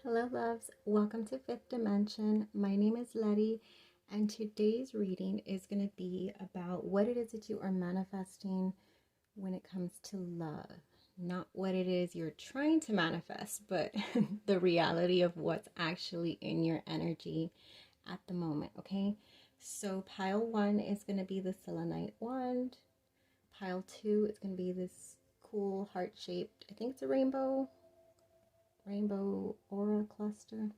Hello, loves. Welcome to Fifth Dimension. My name is Letty, and today's reading is going to be about what it is that you are manifesting when it comes to love. Not what it is you're trying to manifest, but the reality of what's actually in your energy at the moment, okay? So, pile one is going to be the Selenite wand. Pile two is going to be this cool heart shaped, I think it's a rainbow aura cluster.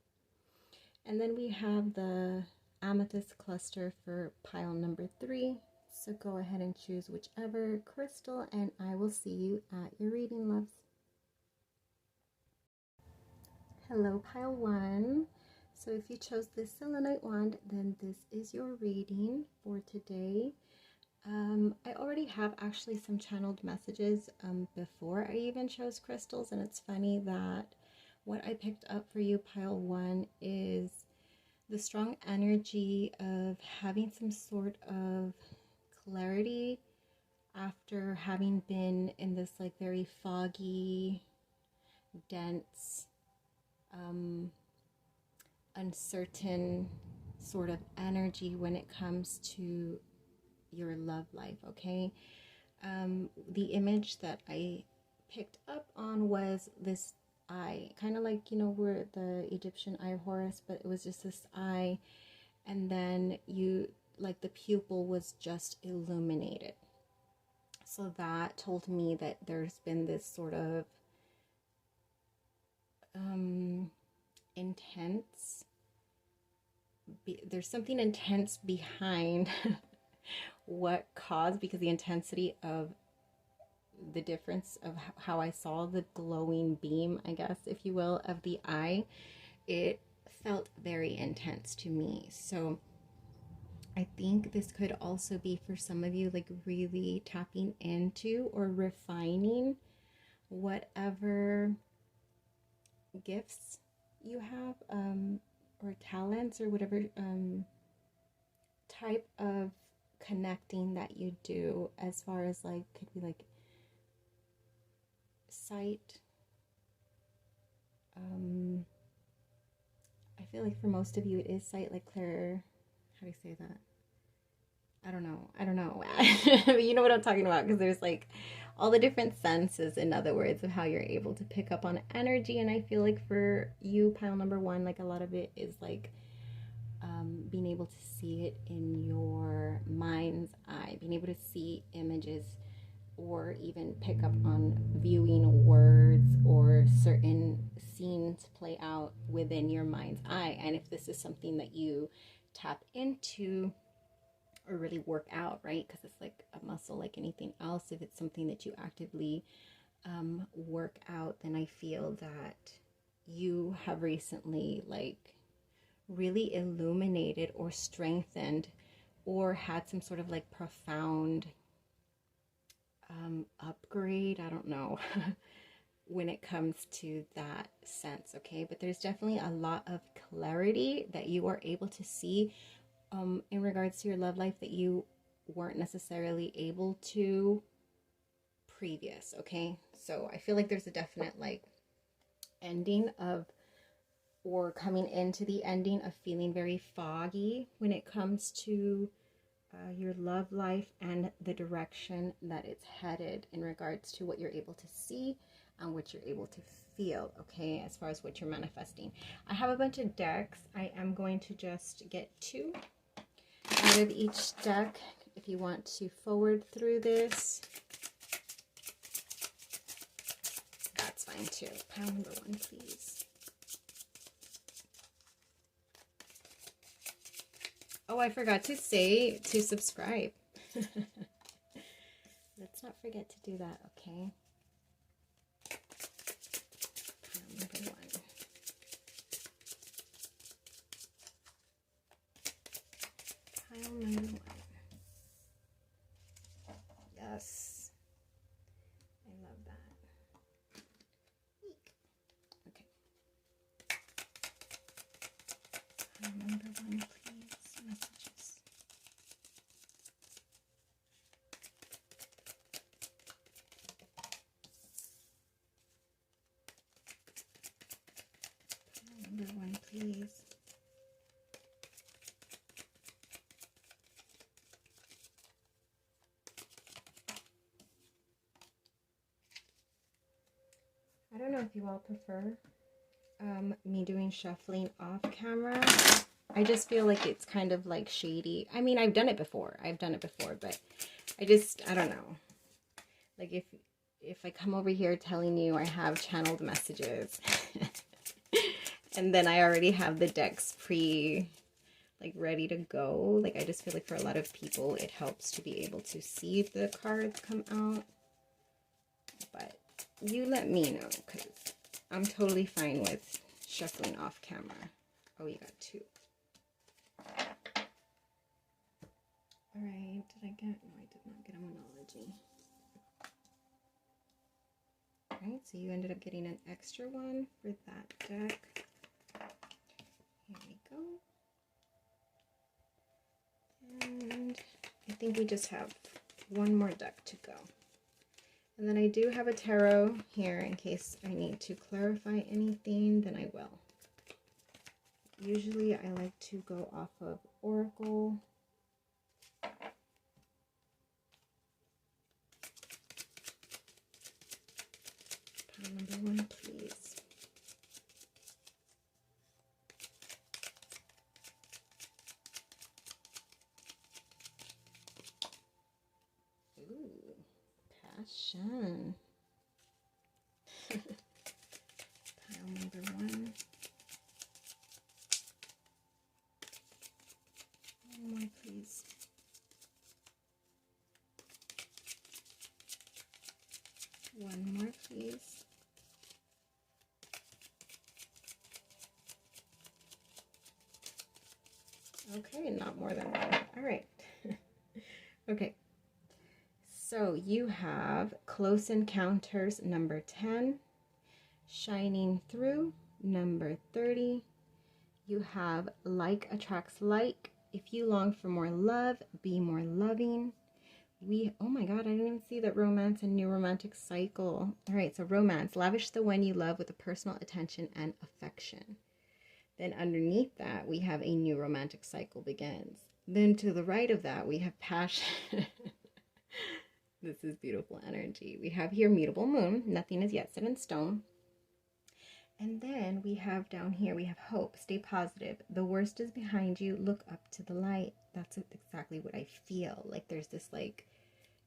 And then we have the amethyst cluster for pile number 3. So go ahead and choose whichever crystal, and I will see you at your reading, loves. Hello, pile 1. So if you chose this selenite wand, then this is your reading for today. I already have actually some channeled messages before I even chose crystals, and it's funny that what I picked up for you, pile 1, is the strong energy of having some sort of clarity after having been in this like very foggy, dense, uncertain sort of energy when it comes to your love life, okay? The image that I picked up on was this eye, kind of like, you know, where the Egyptian eye of Horus, but it was just this eye, and then you, like, the pupil was just illuminated. So that told me that there's been this sort of there's something intense behind what caused, because the intensity of the difference of how I saw the glowing beam, I guess, if you will, of the eye, it felt very intense to me. So I think this could also be for some of you, like really tapping into or refining whatever gifts you have, or talents, or whatever type of connecting that you do, as far as like, could be like sight. I feel like for most of you it is sight, like clear, how do you say that? I don't know. You know what I'm talking about, because there's like all the different senses, in other words, of how you're able to pick up on energy. And I feel like for you, pile number 1, like a lot of it is like being able to see it in your mind's eye, being able to see images, or even pick up on viewing words or certain scenes play out within your mind's eye. And if this is something that you tap into or really work out, right? Because it's like a muscle, like anything else. If it's something that you actively work out, then I feel that you have recently like really illuminated or strengthened or had some sort of like profound upgrade, I don't know, when it comes to that sense, okay? But there's definitely a lot of clarity that you are able to see in regards to your love life that you weren't necessarily able to previous, okay? So I feel like there's a definite like ending of, or coming into the ending of feeling very foggy when it comes to your love life and the direction that it's headed in regards to what you're able to see and what you're able to feel, okay, as far as what you're manifesting. I have a bunch of decks. I am going to just get 2 out of each deck if you want to forward through this. That's fine too. Pile number 1, please. Oh, I forgot to say to subscribe. Let's not forget to do that, okay? Pile number 1. Pile number 1. Yes. I love that. Okay. Pile number 1, please. Messages. if you all prefer me doing shuffling off camera. I just feel like it's kind of like shady. I mean, I've done it before, but I don't know. Like if I come over here telling you I have channeled messages and then I already have the decks like ready to go, like I just feel like for a lot of people it helps to be able to see the cards come out. But you let me know, because I'm totally fine with shuffling off camera. Oh, you got two. Alright, did I get... No, I did not get a monology. Alright, so you ended up getting an extra one for that deck. Here we go. And I think we just have one more deck to go. And then I do have a tarot here in case I need to clarify anything, then I will. Usually I like to go off of Oracle. Pile number one, please. Ooh, passion. Pile number one. One more, please. One more, please. Okay, not more than one. All right. Okay. So you have Close Encounters number 10, Shining Through number 30. You have Like Attracts Like. If you long for more love, be more loving. Oh my God, I didn't even see that romance and new romantic cycle. All right, so romance, lavish the one you love with a personal attention and affection. Then underneath that, we have a new romantic cycle begins. Then to the right of that, we have passion. This is beautiful energy. We have here mutable moon. Nothing is yet set in stone. And then we have down here, we have hope. Stay positive. The worst is behind you. Look up to the light. That's exactly what I feel. Like there's this like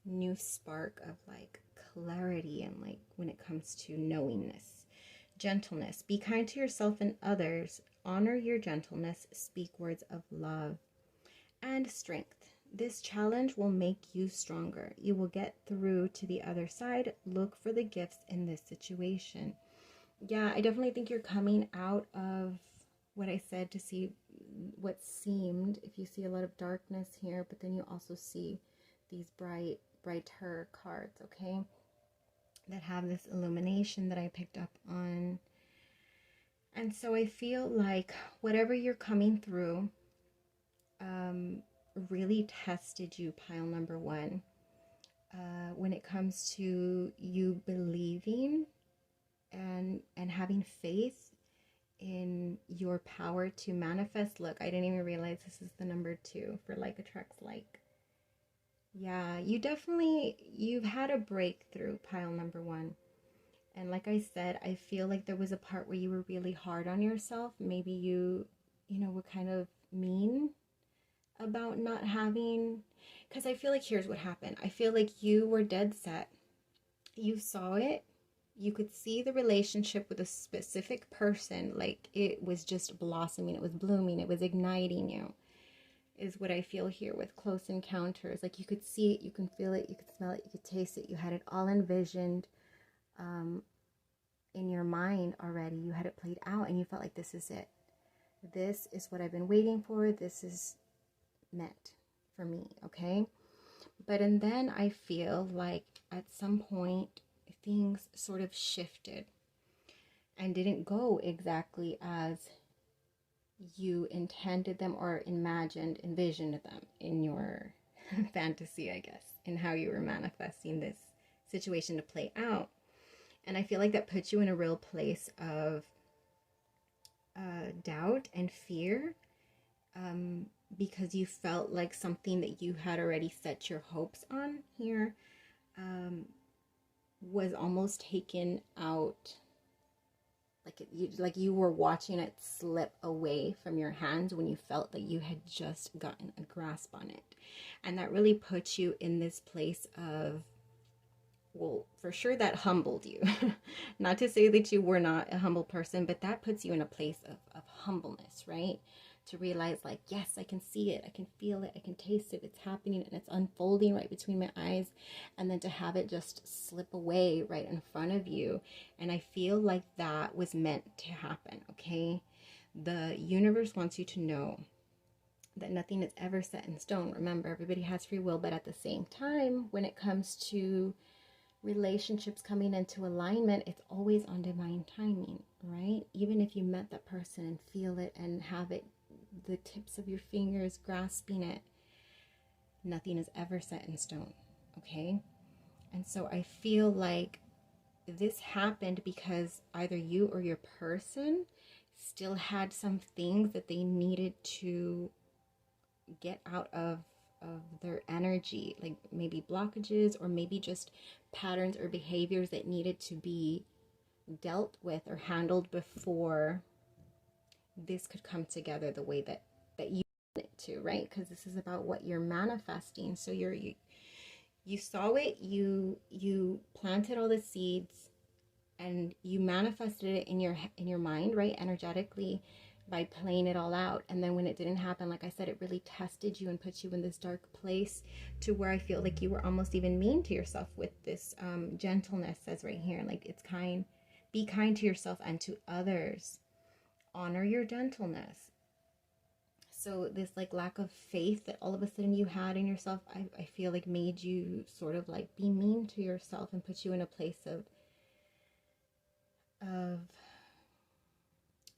new spark of like clarity and like when it comes to knowingness. Gentleness. Be kind to yourself and others. Honor your gentleness. Speak words of love. And strength. This challenge will make you stronger. You will get through to the other side. Look for the gifts in this situation. Yeah, I definitely think you're coming out of what I said to see what seemed, if you see a lot of darkness here, but then you also see these brighter cards, okay, that have this illumination that I picked up on. And so I feel like whatever you're coming through really tested you, pile number one, when it comes to you believing and having faith in your power to manifest. Look, I didn't even realize this is the number 2 for Like Attracts Like. Yeah, you've had a breakthrough, pile number 1. And like I said, I feel like there was a part where you were really hard on yourself. Maybe you were kind of mean about not having, because I feel like here's what happened. I feel like you were dead set. You saw it. You could see the relationship with a specific person. Like it was just blossoming. It was blooming. It was igniting you, is what I feel here with Close Encounters. Like you could see it. You can feel it. You could smell it. You could taste it. You had it all envisioned in your mind already. You had it played out and you felt like this is it. This is what I've been waiting for. This is meant for me, okay? But and then I feel like at some point things sort of shifted and didn't go exactly as you intended them or envisioned them in your fantasy, I guess, in how you were manifesting this situation to play out. And I feel like that puts you in a real place of doubt and fear, because you felt like something that you had already set your hopes on here was almost taken out like you were watching it slip away from your hands when you felt that you had just gotten a grasp on it. And that really puts you in this place of, well, for sure that humbled you. Not to say that you were not a humble person, but that puts you in a place of humbleness, right? To realize, like, yes, I can see it, I can feel it, I can taste it, it's happening and it's unfolding right between my eyes. And then to have it just slip away right in front of you. And I feel like that was meant to happen, okay? The universe wants you to know that nothing is ever set in stone. Remember, everybody has free will, but at the same time, when it comes to relationships coming into alignment, it's always on divine timing, right? Even if you met that person and feel it and have it, the tips of your fingers grasping it, nothing is ever set in stone, okay? And so I feel like this happened because either you or your person still had some things that they needed to get out of their energy, like maybe blockages or maybe just patterns or behaviors that needed to be dealt with or handled before this could come together the way that you want it to, right? Because this is about what you're manifesting. So you saw it, you planted all the seeds, and you manifested it in your mind, right, energetically, by playing it all out. And then when it didn't happen, like I said, it really tested you and put you in this dark place to where I feel like you were almost even mean to yourself with this gentleness, says right here, like it's kind. Be kind to yourself and to others. Honor your gentleness. So this like lack of faith that all of a sudden you had in yourself, I feel like made you sort of like be mean to yourself and put you in a place of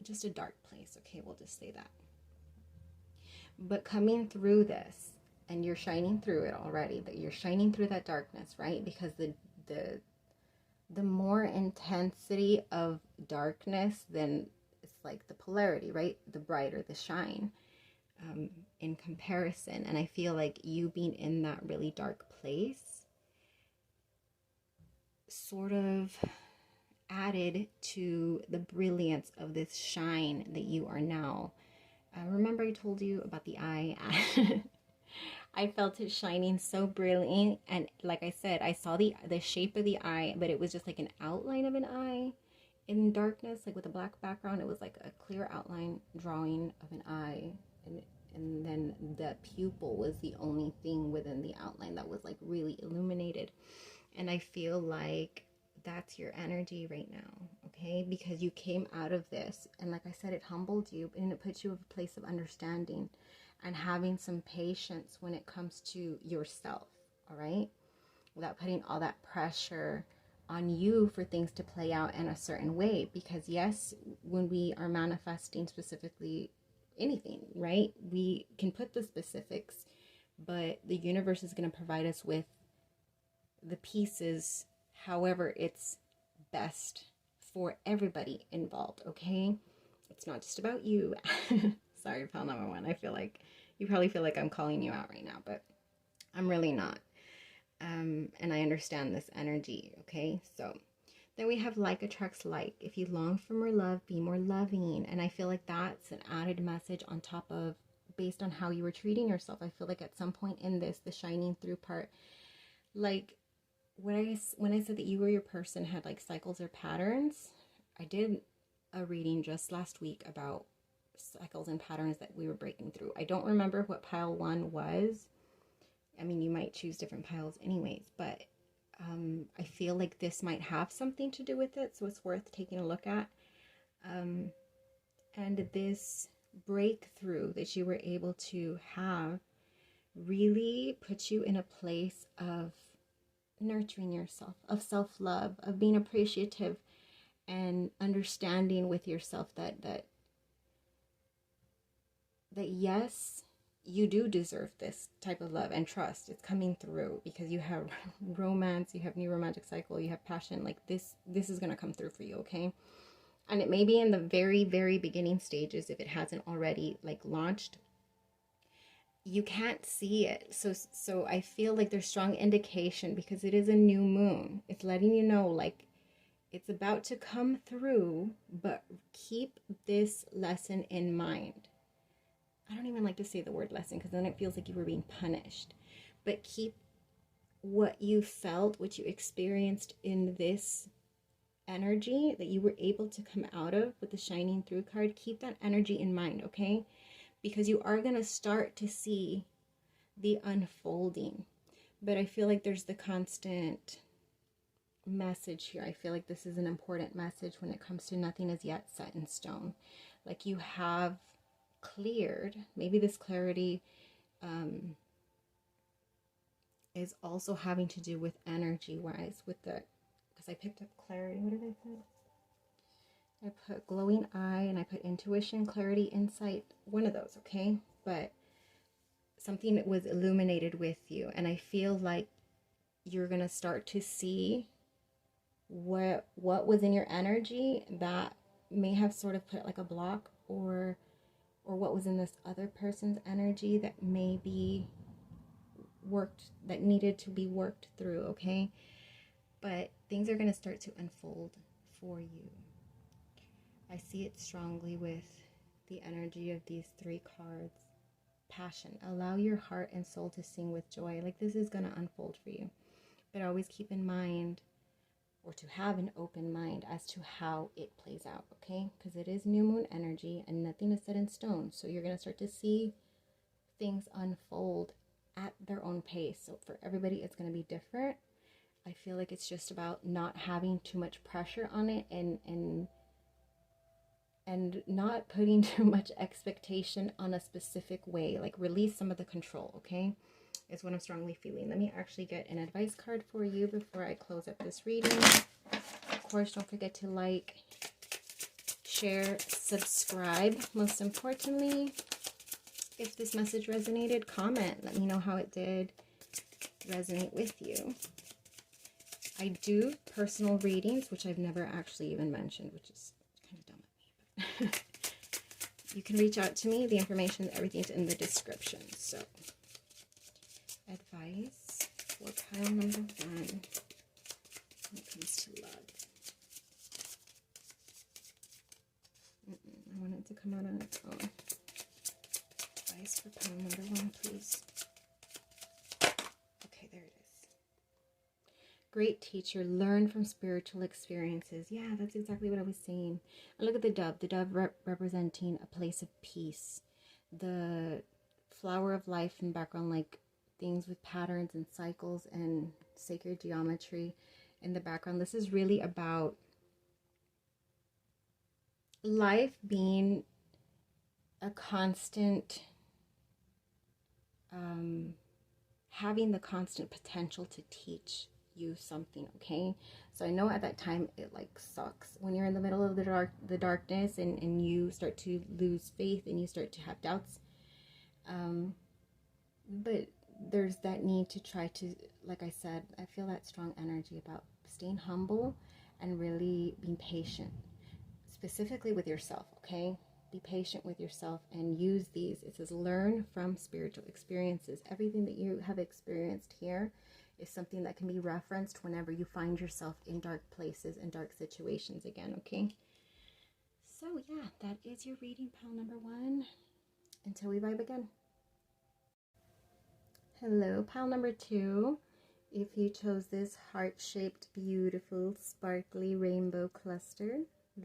just a dark place. Okay, we'll just say that. But coming through this, and you're shining through it already, that you're shining through that darkness, right? Because the more intensity of darkness, then it's like the polarity, right? The brighter the shine, in comparison. And I feel like you being in that really dark place sort of added to the brilliance of this shine that you are now. Remember I told you about the eye? I felt it shining so brilliant, and like I said, I saw the shape of the eye, but it was just like an outline of an eye in darkness, like with a black background. It was like a clear outline drawing of an eye, and then the pupil was the only thing within the outline that was like really illuminated. And I feel like that's your energy right now, okay? Because you came out of this, and like I said, it humbled you, and it puts you in a place of understanding and having some patience when it comes to yourself, all right? Without putting all that pressure on you for things to play out in a certain way. Because yes, when we are manifesting specifically anything, right, we can put the specifics, but the universe is going to provide us with the pieces however it's best for everybody involved, okay? It's not just about you. Sorry, pal number one. I feel like you probably feel like I'm calling you out right now, but I'm really not. And I understand this energy, okay? So then we have like attracts like. If you long for more love, be more loving. And I feel like that's an added message on top of, based on how you were treating yourself. I feel like at some point in this, the shining through part, like when I said that you or your person had like cycles or patterns, I did a reading just last week about cycles and patterns that we were breaking through. I don't remember what pile 1 was. I mean, you might choose different piles anyways, but I feel like this might have something to do with it, so it's worth taking a look at. And this breakthrough that you were able to have really puts you in a place of nurturing yourself, of self-love, of being appreciative and understanding with yourself that yes, you do deserve this type of love and trust. It's coming through because you have romance, you have new romantic cycle, you have passion. Like this is going to come through for you, okay? And it may be in the very, very beginning stages if it hasn't already like launched. You can't see it. So I feel like there's strong indication because it is a new moon. It's letting you know, like, It's about to come through, but keep this lesson in mind. I don't even like to say the word lesson because then it feels like you were being punished. But keep what you felt, what you experienced in this energy that you were able to come out of with the shining through card. Keep that energy in mind, okay? Because you are going to start to see the unfolding. But I feel like there's the constant message here. I feel like this is an important message when it comes to nothing is yet set in stone. Like you have cleared, maybe this clarity is also having to do with energy wise, with the, because I picked up clarity. What did I put? I put glowing eye and I put intuition, clarity, insight, one of those, okay? But something that was illuminated with you, and I feel like you're going to start to see what was in your energy that may have sort of put like a block, or what was in this other person's energy that may be worked, that needed to be worked through, okay? But things are going to start to unfold for you. I see it strongly with the energy of these three cards. Passion. Allow your heart and soul to sing with joy. Like this is going to unfold for you. But always keep in mind, or to have an open mind as to how it plays out, okay? Because it is new moon energy and nothing is set in stone. So you're going to start to see things unfold at their own pace. So for everybody, it's going to be different. I feel like it's just about not having too much pressure on it, and not putting too much expectation on a specific way. Like release some of the control, okay? Is what I'm strongly feeling. Let me actually get an advice card for you before I close up this reading. Of course, don't forget to like, share, subscribe. Most importantly, if this message resonated, comment. Let me know how it did resonate with you. I do personal readings, which I've never actually even mentioned, which is kind of dumb of me. But you can reach out to me. The information, everything's in the description. So, advice for pile number 1 when it comes to love. I want it to come out on its own. Advice for pile number 1, please. Okay, there it is. Great teacher, learn from spiritual experiences. Yeah, that's exactly what I was saying. And look at the dove representing a place of peace. The flower of life in the background, like things with patterns and cycles and sacred geometry in the background. This is really about life being a constant, having the constant potential to teach you something, okay? So I know at that time it like sucks when you're in the middle of the darkness and you start to lose faith and you start to have doubts, but there's that need to try to, like I said, I feel that strong energy about staying humble and really being patient, specifically with yourself, okay? Be patient with yourself and use these. It says learn from spiritual experiences. Everything that you have experienced here is something that can be referenced whenever you find yourself in dark places and dark situations again, okay? So yeah, that is your reading, pile number 1. Until we vibe again. Hello, pile number 2. If you chose this heart-shaped, beautiful, sparkly rainbow cluster,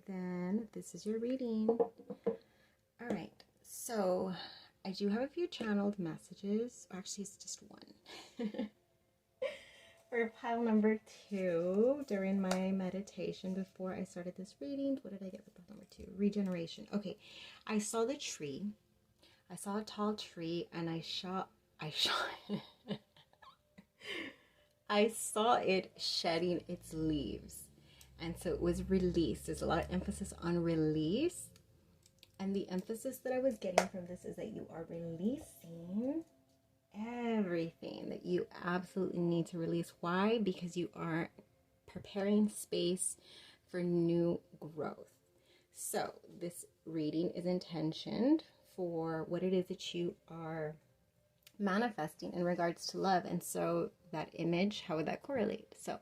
then this is your reading. All right, so I do have a few channeled messages. Actually, it's just one. For pile number 2, during my meditation before I started this reading, what did I get for pile number 2? Regeneration. Okay, I saw the tree. I saw a tall tree, and I saw it shedding its leaves. And so it was released. There's a lot of emphasis on release. And the emphasis that I was getting from this is that you are releasing everything that you absolutely need to release. Why? Because you are preparing space for new growth. So this reading is intentioned for what it is that you are manifesting in regards to love. And so that image, how would that correlate? So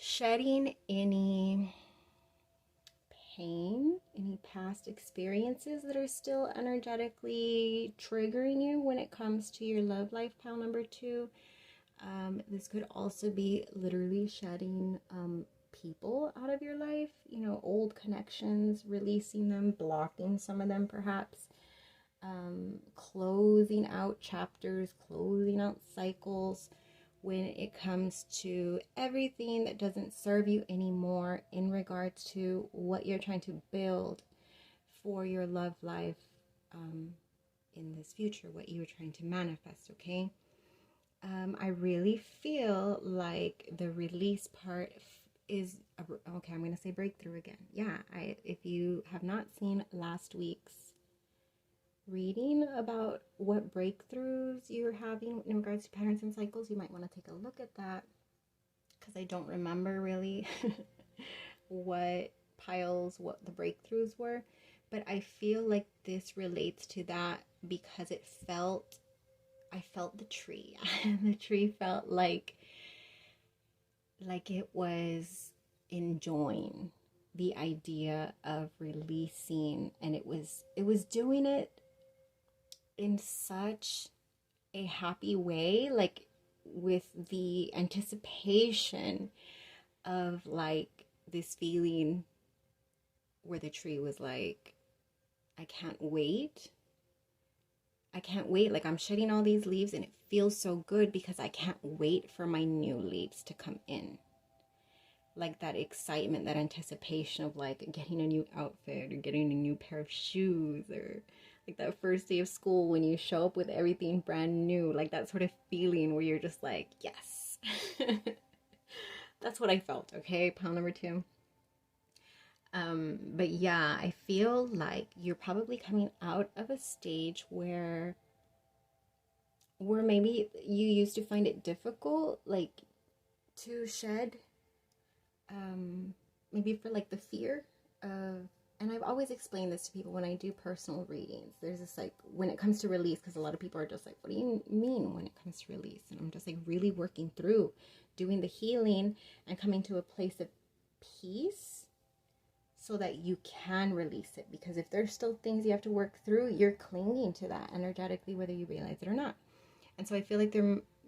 shedding any pain, any past experiences that are still energetically triggering you when it comes to your love life, pile number 2. This could also be literally shedding people out of your life, you know, old connections, releasing them, blocking some of them perhaps, closing out chapters, closing out cycles when it comes to everything that doesn't serve you anymore in regards to what you're trying to build for your love life in this future, what you were trying to manifest, okay? I really feel like the release part is, okay, I'm going to say breakthrough again. Yeah, if you have not seen last week's reading about what breakthroughs you're having in regards to patterns and cycles, you might want to take a look at that, because I don't remember really what the breakthroughs were, but I feel like this relates to that because I felt the tree. The tree felt like it was enjoying the idea of releasing, and it was doing it in such a happy way, like with the anticipation of like this feeling where the tree was like, I can't wait, like I'm shedding all these leaves and it feels so good because I can't wait for my new leaves to come in. Like that excitement, that anticipation of like getting a new outfit or getting a new pair of shoes, or like that first day of school when you show up with everything brand new, like that sort of feeling where you're just like, yes. That's what I felt, okay, pile number 2. But yeah, I feel like you're probably coming out of a stage where maybe you used to find it difficult, like to shed, maybe for like the fear of, and I've always explained this to people when I do personal readings, there's this like, when it comes to release, because a lot of people are just like, what do you mean when it comes to release? And I'm just like really working through doing the healing and coming to a place of peace so that you can release it. Because if there's still things you have to work through, you're clinging to that energetically, whether you realize it or not. And so I feel like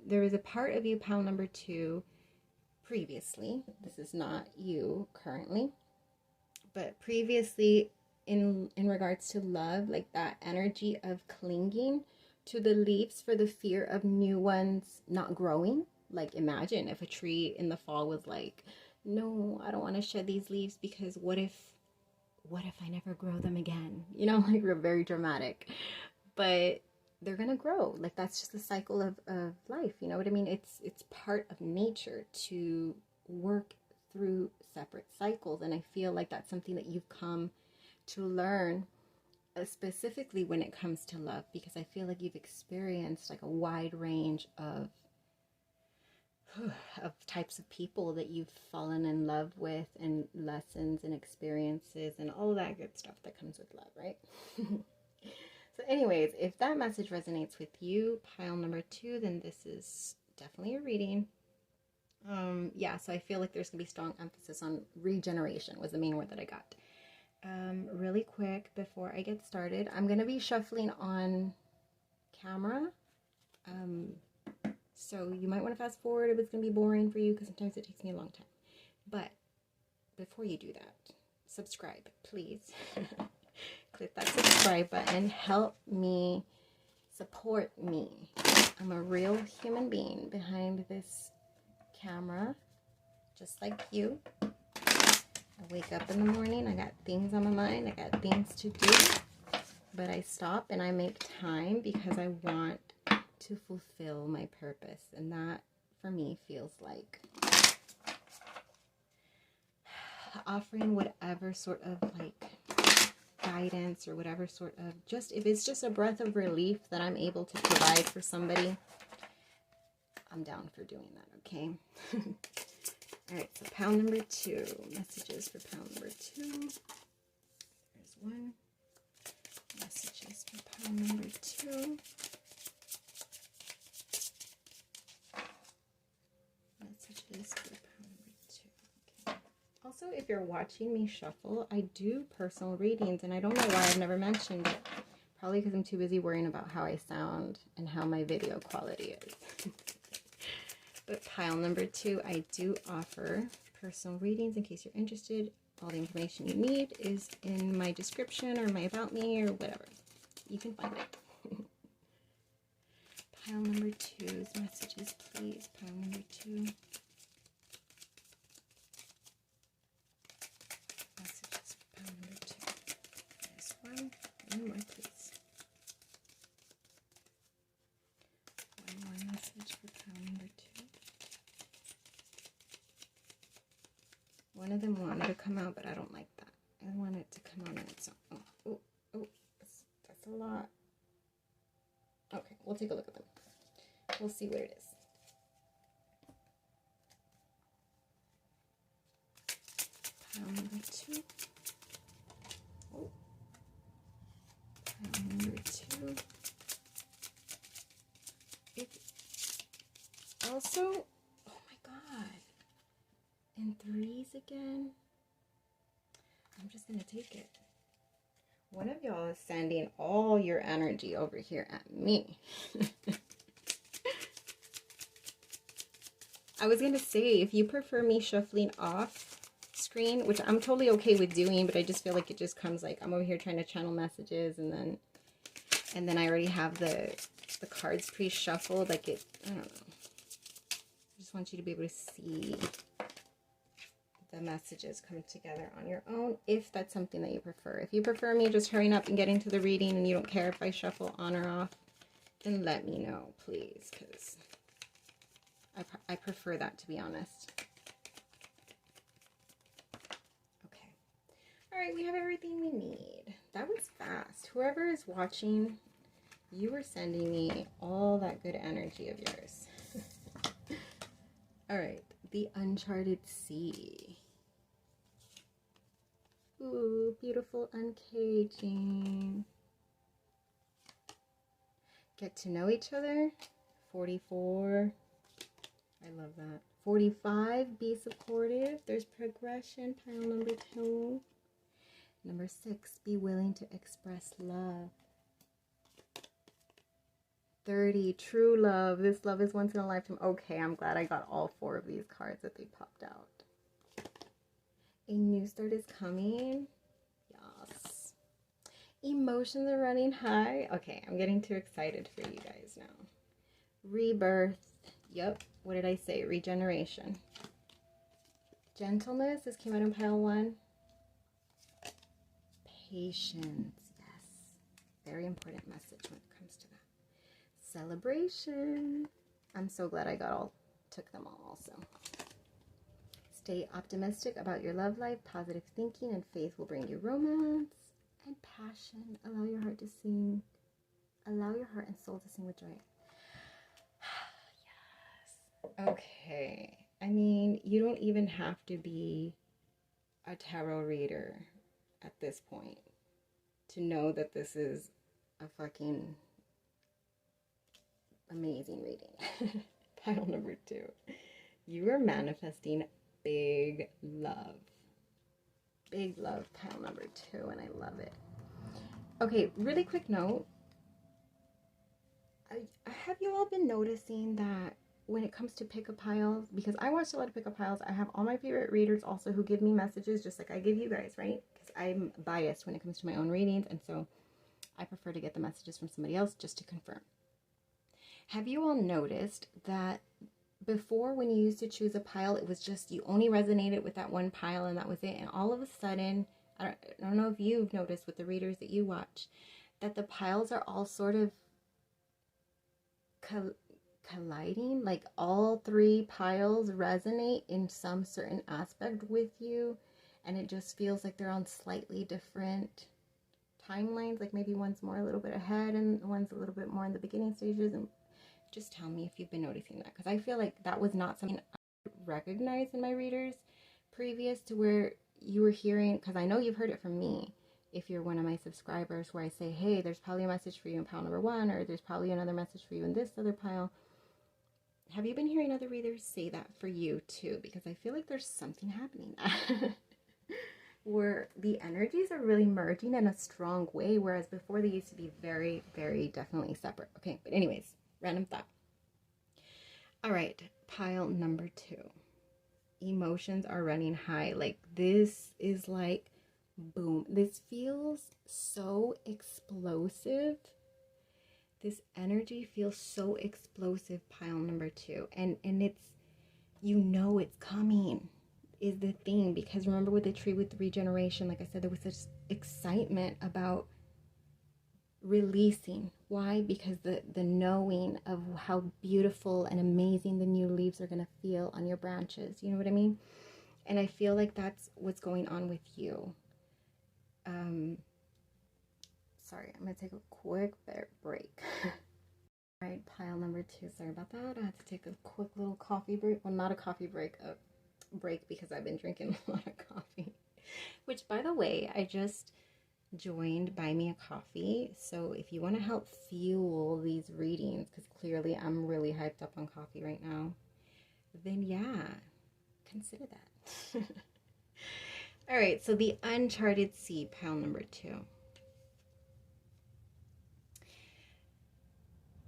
there is a part of you, pile number 2, previously, this is not you currently, but previously in regards to love, like that energy of clinging to the leaves for the fear of new ones not growing. Like imagine if a tree in the fall was like, no, I don't want to shed these leaves because what if I never grow them again? You know, like we're very dramatic, but they're gonna grow. Like that's just the cycle of life. You know what I mean? It's part of nature to work through separate cycles, and I feel like that's something that you've come to learn, specifically when it comes to love, because I feel like you've experienced like a wide range of types of people that you've fallen in love with, and lessons and experiences and all that good stuff that comes with love, right? So anyways, if that message resonates with you, pile number 2, then this is definitely a reading. Yeah, so I feel like there's gonna be strong emphasis on regeneration was the main word that I got. Really quick before I get started, I'm gonna be shuffling on camera. So you might want to fast forward if it's going to be boring for you, because sometimes it takes me a long time. But before you do that, subscribe, please. Click that subscribe button. Help me, support me. I'm a real human being behind this camera, just like you. I wake up in the morning, I got things on my mind, I got things to do, but I stop and I make time because I want to fulfill my purpose. And that for me feels like offering whatever sort of like guidance or whatever sort of, just if it's just a breath of relief that I'm able to provide for somebody, I'm down for doing that, okay? All right, so pile number 2, messages for pile number 2. There's one. Messages for pile number 2. Messages for pile number 2. you're watching me shuffle, I do personal readings, and I don't know why I've never mentioned it. Probably because I'm too busy worrying about how I sound and how my video quality is. But pile number 2, I do offer personal readings in case you're interested. All the information you need is in my description or my about me or whatever. You can find it. Pile number 2's messages, please. Pile number 2. Messages for pile number 2. There's one more, please. One more message for pile number 2. One of them wanted to come out, but I don't like that. I want it to come out on its own. Oh, that's a lot. Okay, we'll take a look at them. We'll see what it is. Pile number 2. Oh. Pile number 2. It's also, oh my god. And 3s again. I'm just gonna take it. One of y'all is sending all your energy over here at me. I was gonna say, if you prefer me shuffling off screen, which I'm totally okay with doing, but I just feel like it just comes like I'm over here trying to channel messages, and then I already have the cards pre-shuffled. Like it, I don't know. I just want you to be able to see the messages come together on your own, if that's something that you prefer. If you prefer me just hurrying up and getting to the reading and you don't care if I shuffle on or off, then let me know, please, because I prefer that, to be honest. Okay. All right, we have everything we need. That was fast. Whoever is watching, you were sending me all that good energy of yours. All right, the Uncharted Sea. Ooh, beautiful uncaging. Get to know each other. 44. I love that. 45, be supportive. There's progression, pile number 2. Number 6, be willing to express love. 30, true love. This love is once in a lifetime. Okay, I'm glad I got all 4 of these cards that they popped out. A new start is coming. Yes. Emotions are running high. Okay, I'm getting too excited for you guys now. Rebirth. Yep. What did I say? Regeneration. Gentleness. This came out in pile 1. Patience. Yes. Very important message when it comes to that. Celebration. I'm so glad I took them all also. Stay optimistic about your love life. Positive thinking and faith will bring you romance and passion. Allow your heart to sing. Allow your heart and soul to sing with joy. Yes. Okay. I mean, you don't even have to be a tarot reader at this point to know that this is a fucking amazing reading. Pile number 2. You are manifesting big love. Big love, pile number 2, and I love it. Okay, really quick note. Have you all been noticing that when it comes to pick-up piles, because I watched a lot of pick-up piles, I have all my favorite readers also who give me messages just like I give you guys, right? Because I'm biased when it comes to my own readings, and so I prefer to get the messages from somebody else just to confirm. Have you all noticed that before, when you used to choose a pile, it was just you only resonated with that one pile and that was it, and all of a sudden, I don't know if you've noticed with the readers that you watch, that the piles are all sort of colliding, like all 3 piles resonate in some certain aspect with you, and it just feels like they're on slightly different timelines, like maybe one's more a little bit ahead and one's a little bit more in the beginning stages. And just tell me if you've been noticing that, because I feel like that was not something I recognized in my readers previous to where you were hearing, because I know you've heard it from me if you're one of my subscribers, where I say, hey, there's probably a message for you in pile number 1, or there's probably another message for you in this other pile. Have you been hearing other readers say that for you too? Because I feel like there's something happening. where the energies are really merging in a strong way, whereas before they used to be very, very definitely separate. Okay, but anyways, random thought. All right, pile number 2. Emotions are running high. Like, this is like, boom. This feels so explosive. This energy feels so explosive, pile number 2. And it's, you know it's coming is the thing, because remember with the tree with regeneration, like I said, there was such excitement about releasing. Why? Because the knowing of how beautiful and amazing the new leaves are going to feel on your branches. You know what I mean? And I feel like that's what's going on with you. Sorry, I'm going to take a quick break. All right, pile number 2. Sorry about that. I had to take a quick little coffee break. Well, not a coffee break, a break, because I've been drinking a lot of coffee. Which, by the way, I just joined Buy Me a Coffee. So if you want to help fuel these readings, because clearly I'm really hyped up on coffee right now, then yeah, consider that. All right, so the uncharted sea, pile number 2.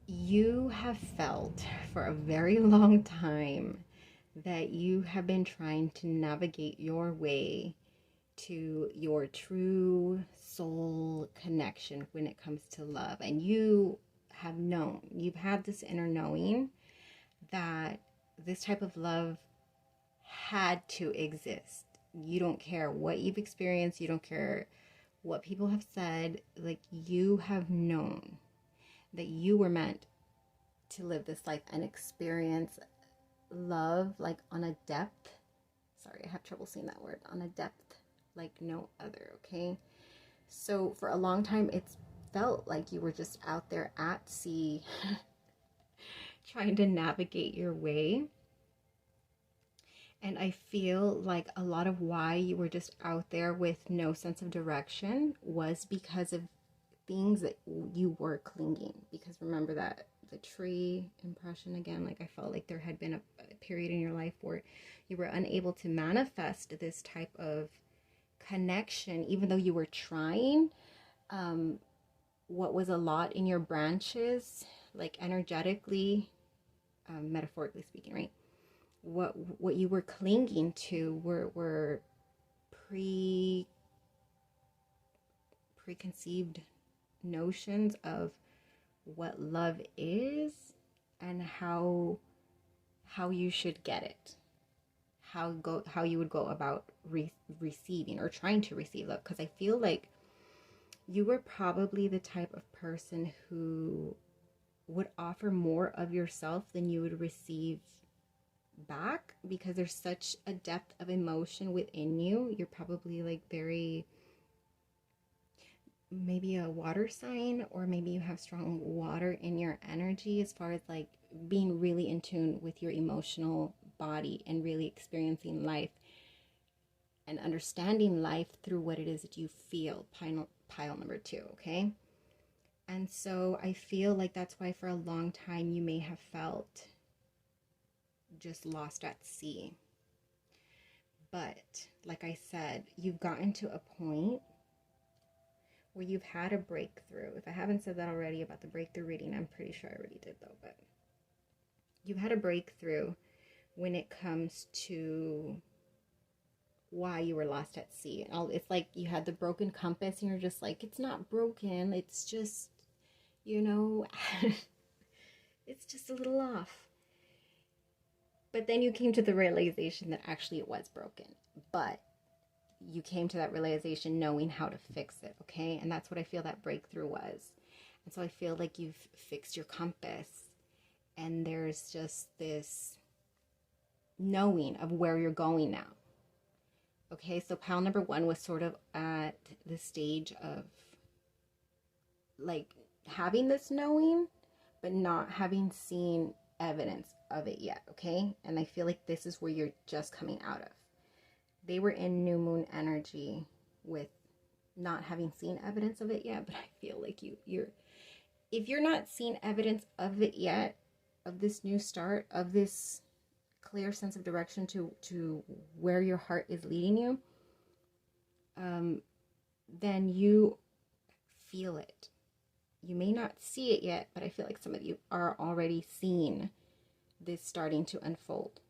You have felt for a very long time that you have been trying to navigate your way to your true soul connection when it comes to love. And you have known, you've had this inner knowing that this type of love had to exist. You don't care what you've experienced, you don't care what people have said, like, you have known that you were meant to live this life and experience love, like on a depth. Sorry, I have trouble saying that word. On a depth like no other, okay? So for a long time, it's felt like you were just out there at sea trying to navigate your way. And I feel like a lot of why you were just out there with no sense of direction was because of things that you were clinging. Because remember that the tree impression again, like I felt like there had been a period in your life where you were unable to manifest this type of connection, even though you were trying. What was a lot in your branches, like energetically, metaphorically speaking, right? What you were clinging to were preconceived notions of what love is and how you should get it, how you would go about receiving or trying to receive love. Because I feel like you were probably the type of person who would offer more of yourself than you would receive back, because there's such a depth of emotion within you. You're probably like very, maybe a water sign, or maybe you have strong water in your energy, as far as like being really in tune with your emotional body and really experiencing life and understanding life through what it is that you feel. Pile number 2, okay? And so I feel like that's why for a long time you may have felt just lost at sea. But like I said, you've gotten to a point where you've had a breakthrough. If I haven't said that already about the breakthrough reading, I'm pretty sure I already did though, but you've had a breakthrough when it comes to why you were lost at sea. It's like you had the broken compass and you're just like, it's not broken, it's just, you know, it's just a little off. But then you came to the realization that actually it was broken. But you came to that realization knowing how to fix it, okay? And that's what I feel that breakthrough was. And so I feel like you've fixed your compass. And there's just this knowing of where you're going now. Okay, so pile number 1 was sort of at the stage of like having this knowing, but not having seen evidence of it yet, okay? And I feel like this is where you're just coming out of. They were in new moon energy with not having seen evidence of it yet, but I feel like you're if you're not seeing evidence of it yet, of this new start, of this clear sense of direction to where your heart is leading you, then you feel it. You may not see it yet, but I feel like some of you are already seeing this starting to unfold.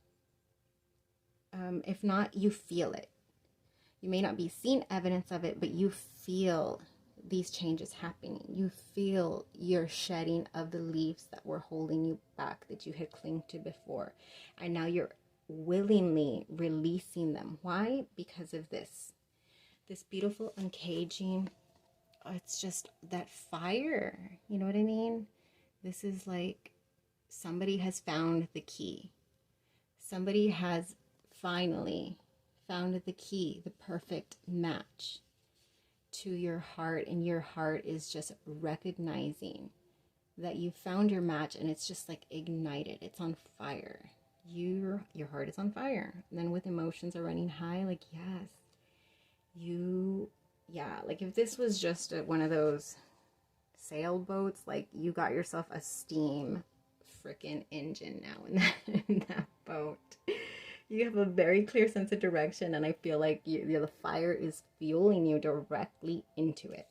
If not, you feel it. You may not be seeing evidence of it, but you feel these changes happening. You feel your shedding of the leaves that were holding you back, that you had clung to before. And now you're willingly releasing them. Why? Because of this beautiful uncaging. It's just that fire. You know what I mean? This is like somebody has found the key. Somebody has finally found the key, the perfect match to your heart, and your heart is just recognizing that you found your match, and it's just like ignited. It's on fire. Your heart is on fire. And then with emotions are running high, like, yes, like if this was just one of those sailboats, like you got yourself a steam freaking engine now in that boat. You have a very clear sense of direction, and I feel like the fire is fueling you directly into it.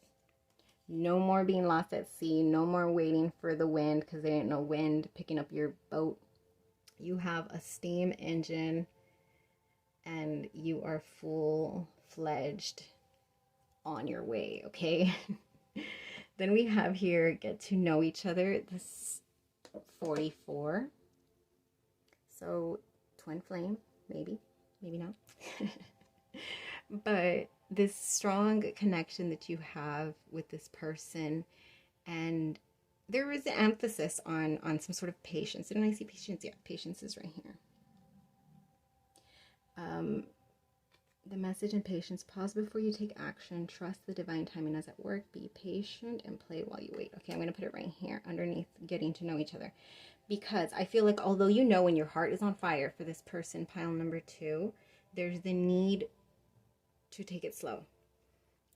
No more being lost at sea. No more waiting for the wind, because there ain't no wind picking up your boat. You have a steam engine, and you are full-fledged on your way, okay? Then we have here, get to know each other. This 44. So twin flame, maybe not. But this strong connection that you have with this person, and there is an emphasis on some sort of patience. Didn't I see patience? Yeah, patience is right here. The message and patience: pause before you take action, trust the divine timing as at work, be patient, and play while you wait. Okay, I'm going to put it right here underneath getting to know each other, because I feel like although you know when your heart is on fire for this person, pile number 2, there's the need to take it slow,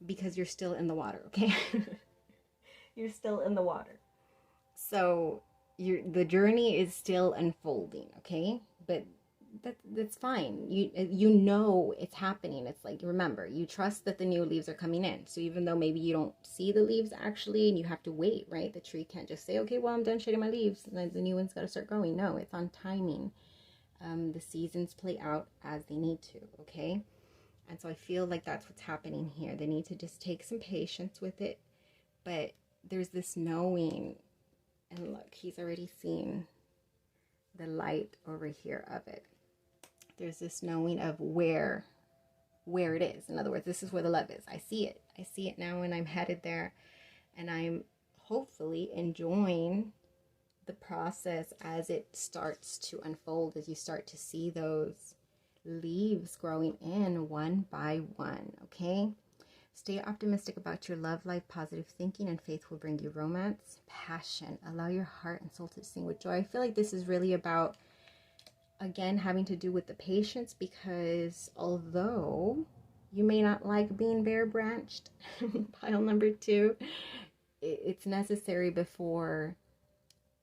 because you're still in the water, okay? You're still in the water. So the journey is still unfolding, okay? But that's fine. You know it's happening. It's like, remember, you trust that the new leaves are coming in. So even though maybe you don't see the leaves actually, and you have to wait, right? The tree can't just say, okay, well, I'm done shedding my leaves, and then the new one's got to start growing. No, it's on timing. The seasons play out as they need to, okay? And so I feel like that's what's happening here. They need to just take some patience with it. But there's this knowing, and look, he's already seen the light over here of it. There's this knowing of where it is. In other words, this is where the love is. I see it. I see it now, and I'm headed there. And I'm hopefully enjoying the process as it starts to unfold, as you start to see those leaves growing in one by one, okay? Stay optimistic about your love life. Positive thinking and faith will bring you romance. Passion. Allow your heart and soul to sing with joy. I feel like this is really about, again, having to do with the patience, because although you may not like being bare branched, pile number 2, it's necessary before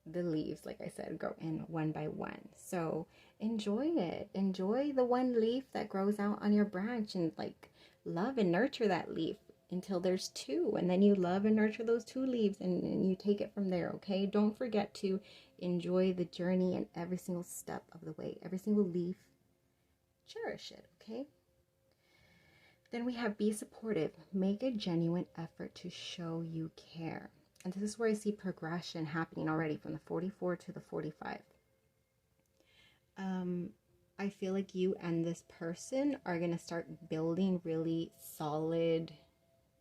the leaves, like I said, go in one by one. So enjoy it. Enjoy the one leaf that grows out on your branch, and like love and nurture that leaf until there's 2, and then you love and nurture those 2 leaves, and you take it from there, okay? Don't forget to enjoy the journey and every single step of the way, every single leaf. Cherish it, okay? Then we have be supportive. Make a genuine effort to show you care. And this is where I see progression happening already from the 44 to the 45. I feel like you and this person are going to start building really solid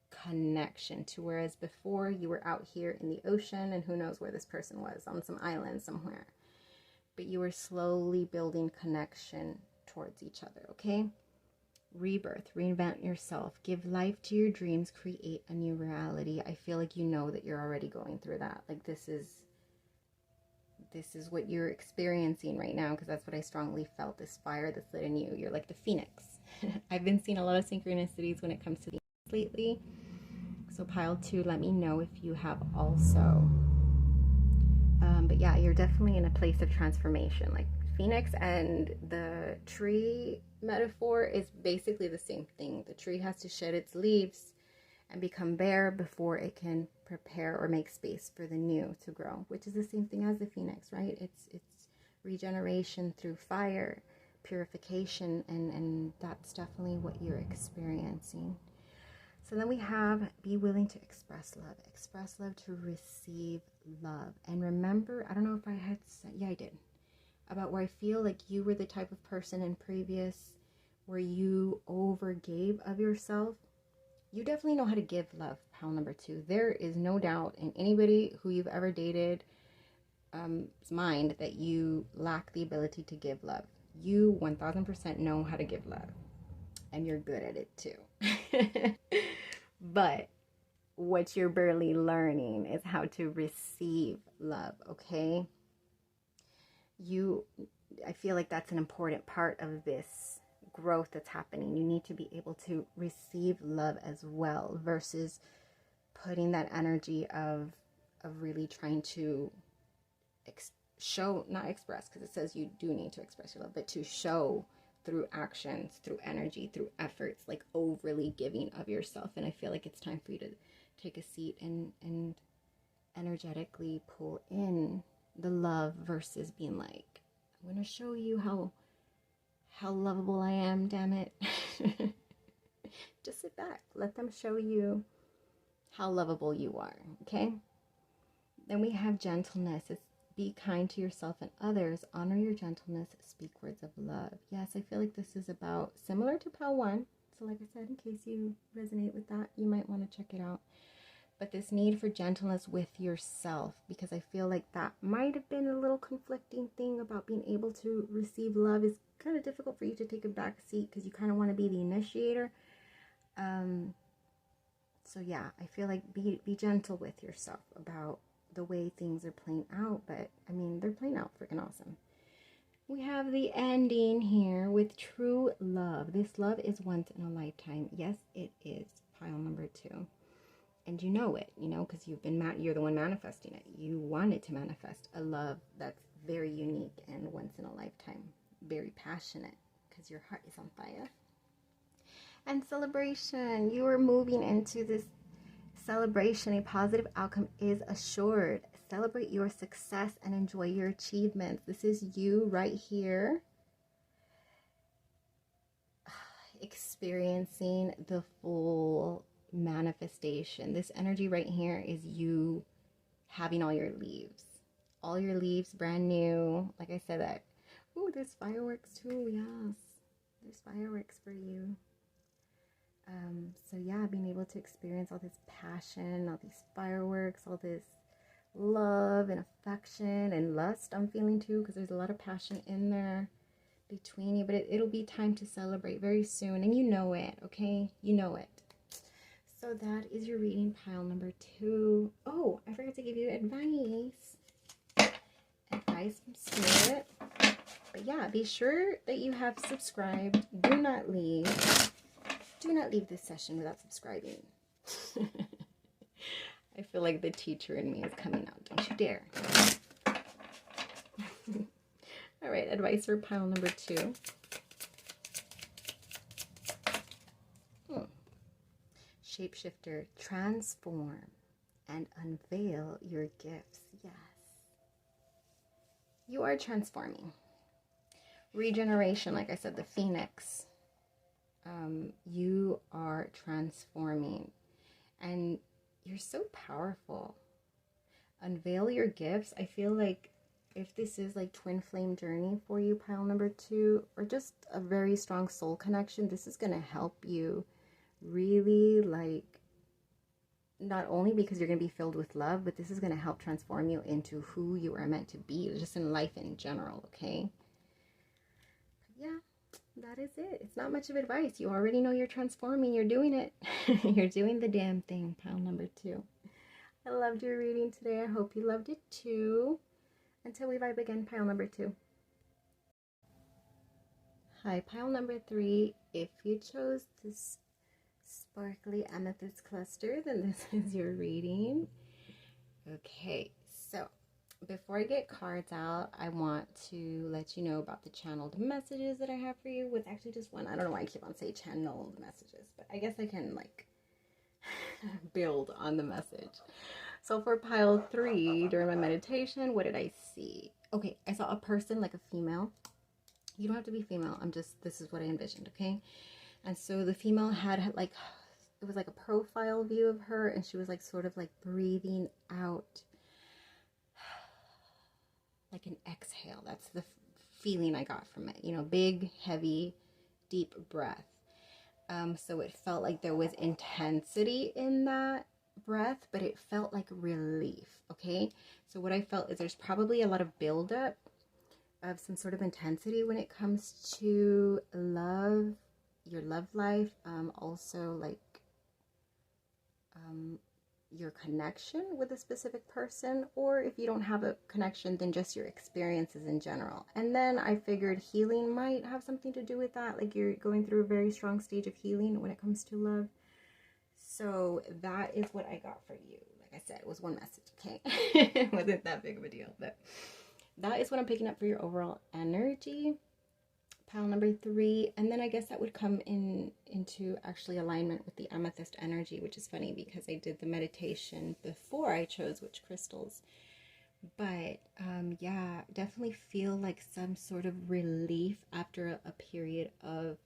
connection, to whereas before you were out here in the ocean, and who knows where this person was, on some island somewhere. But you were slowly building connection towards each other, okay? Rebirth, reinvent yourself, give life to your dreams, create a new reality. I feel like you know that you're already going through that. Like this is what you're experiencing right now, because that's what I strongly felt, this fire that's lit in you. You're like the phoenix. I've been seeing a lot of synchronicities when it comes to the lately. So pile 2, let me know if you have also. But yeah, you're definitely in a place of transformation. Like Phoenix and the tree metaphor is basically the same thing. The tree has to shed its leaves and become bare before it can prepare or make space for the new to grow, which is the same thing as the phoenix, right? It's regeneration through fire, purification, and that's definitely what you're experiencing. So then we have be willing to express love to receive love. And remember, I don't know if I had said, yeah, I did, about where I feel like you were the type of person in previous where you overgave of yourself. You definitely know how to give love, pile number 2. There is no doubt in anybody who you've ever dated mind that you lack the ability to give love. You 1000% know how to give love, and you're good at it too. But what you're barely learning is how to receive love, okay? I feel like that's an important part of this growth that's happening. You need to be able to receive love as well, versus putting that energy of really trying to not express, because it says you do need to express your love, but to show through actions, through energy, through efforts, like overly giving of yourself. And I feel like it's time for you to take a seat and energetically pull in the love, versus being like, I'm going to show you how lovable I am, damn it. Just sit back. Let them show you how lovable you are, okay? Then we have gentleness. It's be kind to yourself and others. Honor your gentleness. Speak words of love. Yes, I feel like this is about, similar to Pile 1. So like I said, in case you resonate with that, you might want to check it out. But this need for gentleness with yourself, because I feel like that might have been a little conflicting thing about being able to receive love. Is kind of difficult for you to take a back seat because you kind of want to be the initiator. So yeah, I feel like be gentle with yourself about the way things are playing out. But I mean, they're playing out freaking awesome. We have the ending here with true love. This love is once in a lifetime. Yes, it is. Pile number 2. And you know it, because you're the one manifesting it. You wanted to manifest a love that's very unique and once in a lifetime. Very passionate, because your heart is on fire. And celebration. You are moving into this celebration. A positive outcome is assured. Celebrate your success and enjoy your achievements. This is you right here, experiencing the full manifestation. This energy right here is you having all your leaves brand new. Like I said, that, ooh, there's fireworks too. Yes, there's fireworks for you. So yeah, being able to experience all this passion, all these fireworks, all this love and affection and lust I'm feeling too, because there's a lot of passion in there between you. But it'll be time to celebrate very soon, and you know it, okay? You know it. So that is your reading, pile number 2. Oh, I forgot to give you advice. Advice from Spirit. But yeah, be sure that you have subscribed. Do not leave this session without subscribing. I feel like the teacher in me is coming out. Don't you dare. All right, advice for pile number 2. Shapeshifter, transform and unveil your gifts. Yes. You are transforming. Regeneration, like I said, the phoenix. You are transforming. And you're so powerful. Unveil your gifts. I feel like if this is like twin flame journey for you, pile number 2, or just a very strong soul connection, this is going to help you really, like, not only because you're going to be filled with love, but this is going to help transform you into who you are meant to be, just in life in general, okay? Yeah, that is it. It's not much of advice. You already know you're transforming. You're doing it. You're doing the damn thing, pile number 2. I loved your reading today. I hope you loved it too. Until we vibe again, pile number 2. Hi, pile number 3. If you chose this sparkly amethyst cluster, then this is your reading. Okay, so before I get cards out, I want to let you know about the channeled messages that I have for you. With actually just one. I don't know why I keep on saying channeled messages, but I guess I can like build on the message. So for pile 3, during my meditation, what did I see? Okay, I saw a person, like a female. You don't have to be female. This is what I envisioned, okay? And so the female had like, it was like a profile view of her, and she was like sort of like breathing out like an exhale. That's the feeling I got from it. You know, big, heavy, deep breath. So it felt like there was intensity in that breath, but it felt like relief, okay? So what I felt is there's probably a lot of buildup of some sort of intensity when it comes to love, your love life, also like your connection with a specific person, or if you don't have a connection, then just your experiences in general. And then I figured healing might have something to do with that, like you're going through a very strong stage of healing when it comes to love. So that is what I got for you. Like I said, it was one message, okay? It wasn't that big of a deal, but that is what I'm picking up for your overall energy. Pile number 3, and then I guess that would come into actually alignment with the amethyst energy, which is funny because I did the meditation before I chose which crystals. But yeah, definitely feel like some sort of relief after a period of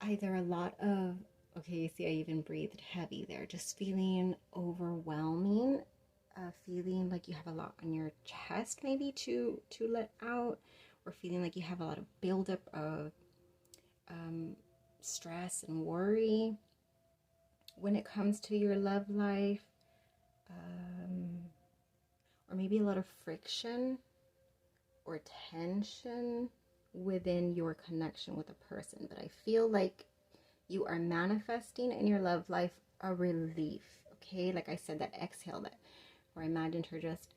either a lot of, okay, you see I even breathed heavy there, just feeling overwhelming, feeling like you have a lot on your chest maybe to let out, or feeling like you have a lot of buildup of stress and worry when it comes to your love life, or maybe a lot of friction or tension within your connection with a person. But I feel like you are manifesting in your love life a relief, okay? Like I said, that exhale, that where I imagined her just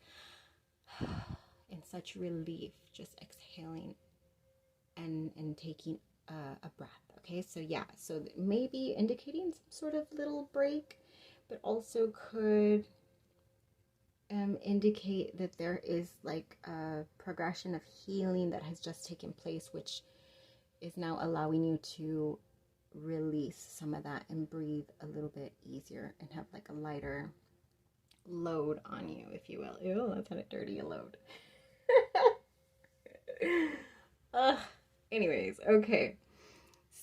in such relief, just exhaling and taking a breath, okay? So yeah, so maybe indicating some sort of little break, but also could indicate that there is like a progression of healing that has just taken place, which is now allowing you to release some of that and breathe a little bit easier and have like a lighter load on you, if you will. Ew, that's kind of dirty, a load. Anyways, okay.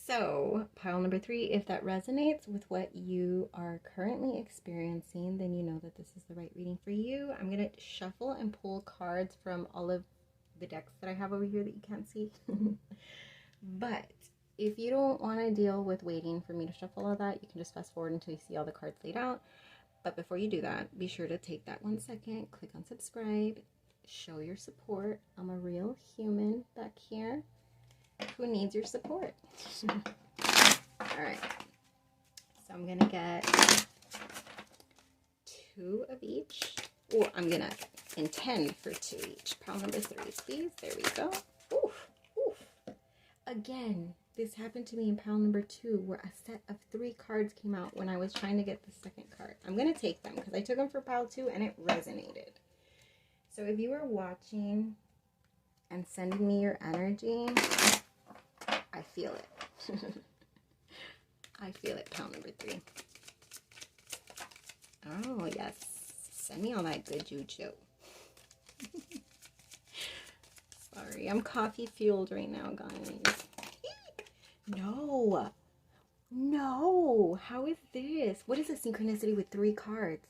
So, pile number 3, if that resonates with what you are currently experiencing, then you know that this is the right reading for you. I'm going to shuffle and pull cards from all of the decks that I have over here that you can't see. But if you don't want to deal with waiting for me to shuffle all that, you can just fast forward until you see all the cards laid out. But before you do that, be sure to take that 1 second, click on subscribe, show your support. I'm a real human back here who needs your support. All right, so I'm gonna get 2 of each. Oh, I'm gonna intend for 2 each. Pile number 3, please. There we go. Oof, oof. Again, this happened to me in pile number 2, where a set of 3 cards came out when I was trying to get the second card. I'm gonna take them because I took them for pile 2 and it resonated. So if you are watching and sending me your energy, I feel it. I feel it, pile number 3. Oh, yes. Send me all that good juju. Sorry, I'm coffee fueled right now, guys. No. No. How is this? What is a synchronicity with 3 cards?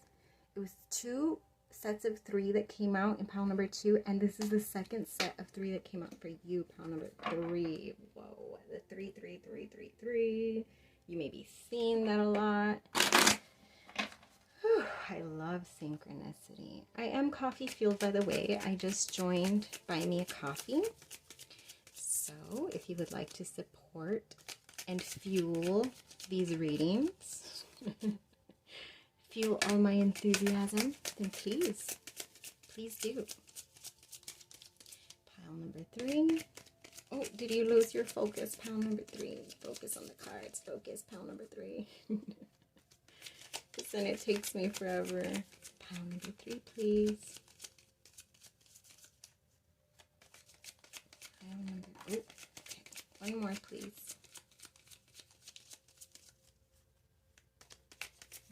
It was 2 sets of 3 that came out in pile number 2, and this is the second set of 3 that came out for you, pile number 3. Whoa, the 3, 3, 3, 3, 3. You may be seeing that a lot. Whew, I love synchronicity. I am coffee fueled, by the way. I just joined Buy Me a Coffee. So if you would like to support and fuel these readings, fuel all my enthusiasm, then please do. Pile number 3. Oh, did you lose your focus? Pile number 3. Focus on the cards. Focus, pile number 3. Because then it takes me forever. Pile number 3, please. Okay. One more, please.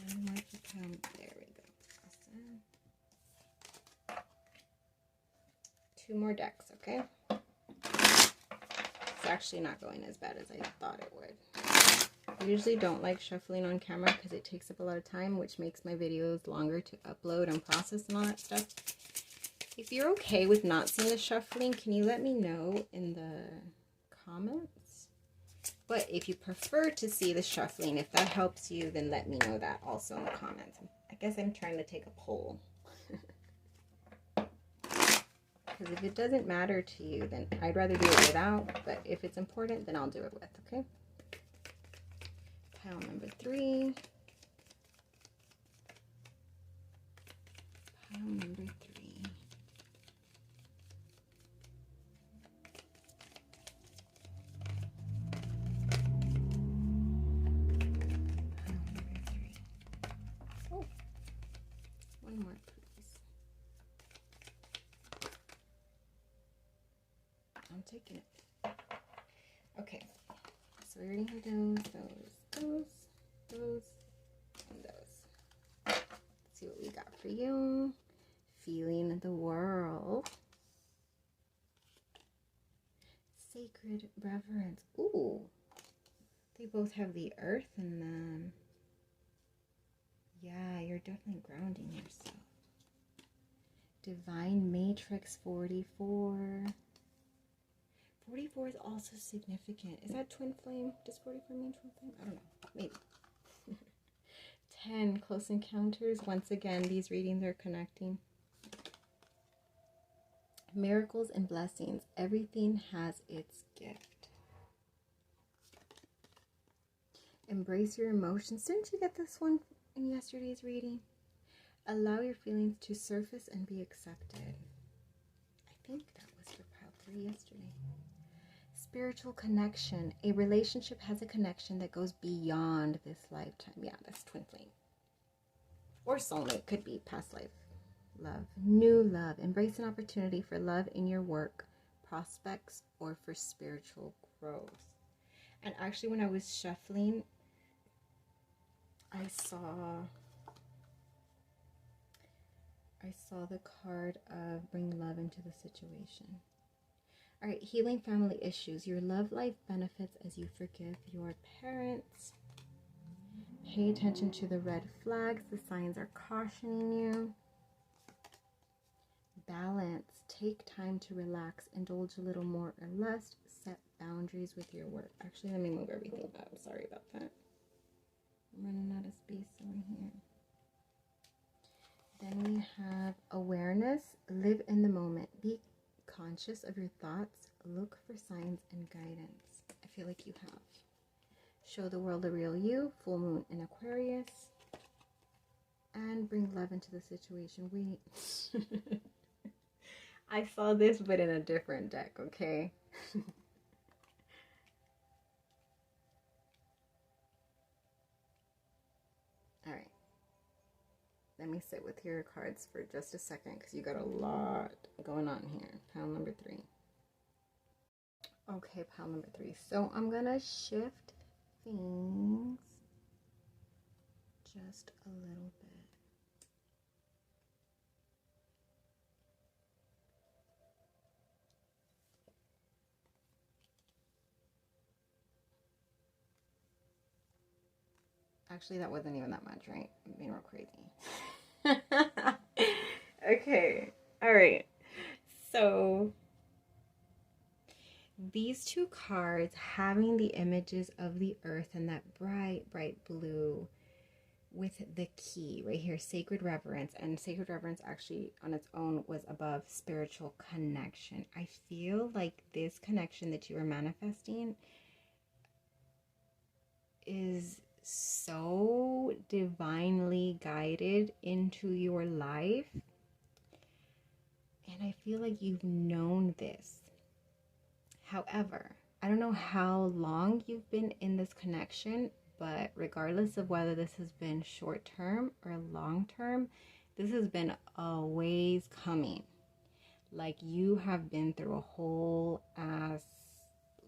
One more to come. There we go. Awesome. 2 more decks, okay? It's actually not going as bad as I thought it would. I usually don't like shuffling on camera because it takes up a lot of time, which makes my videos longer to upload and process and all that stuff. If you're okay with not seeing the shuffling, can you let me know in the comments? But if you prefer to see the shuffling, if that helps you, then let me know that also in the comments. I guess I'm trying to take a poll. Because if it doesn't matter to you, then I'd rather do it without. But if it's important, then I'll do it with, okay? Pile number 3. Pile number 3. One more, please. I'm taking it. Okay, so we already have those, and those. Let's see what we got for you. Feeling the world. Sacred reverence. Ooh, they both have the earth in them. Yeah, you're definitely grounding yourself. Divine Matrix 44. 44 is also significant. Is that twin flame? Does 44 mean twin flame? I don't know. Maybe. 10. Close encounters. Once again, these readings are connecting. Miracles and blessings. Everything has its gift. Embrace your emotions. Didn't you get this one in yesterday's reading? Allow your feelings to surface and be accepted. I think that was for pile 3 yesterday. Spiritual connection. A relationship has a connection that goes beyond this lifetime. Yeah, that's twin flame. Or soulmate. Could be past life. Love. New love. Embrace an opportunity for love in your work, prospects, or for spiritual growth. And actually, when I was shuffling, I saw the card of bring love into the situation. All right, healing family issues. Your love life benefits as you forgive your parents. Pay attention to the red flags. The signs are cautioning you. Balance. Take time to relax. Indulge a little more or less. Set boundaries with your work. Actually, let me move everything up. Sorry about that. I'm running out of space over here. Then we have awareness. Live in the moment. Be conscious of your thoughts. Look for signs and guidance. I feel like you have. Show the world the real you. Full moon in Aquarius. And bring love into the situation. Wait. I saw this but in a different deck, okay? Alright. Let me sit with your cards for just a second because you got a lot going on here. Pile number 3. Okay, pile number 3. So I'm going to shift things just a little bit. Actually, that wasn't even that much, right? I'm being real crazy. Okay. All right. So these 2 cards having the images of the earth and that bright, bright blue with the key right here, sacred reverence. And sacred reverence actually on its own was above spiritual connection. I feel like this connection that you are manifesting is so divinely guided into your life, and I feel like you've known this. However, I don't know how long you've been in this connection, but regardless of whether this has been short term or long term, this has been a ways coming. Like you have been through a whole ass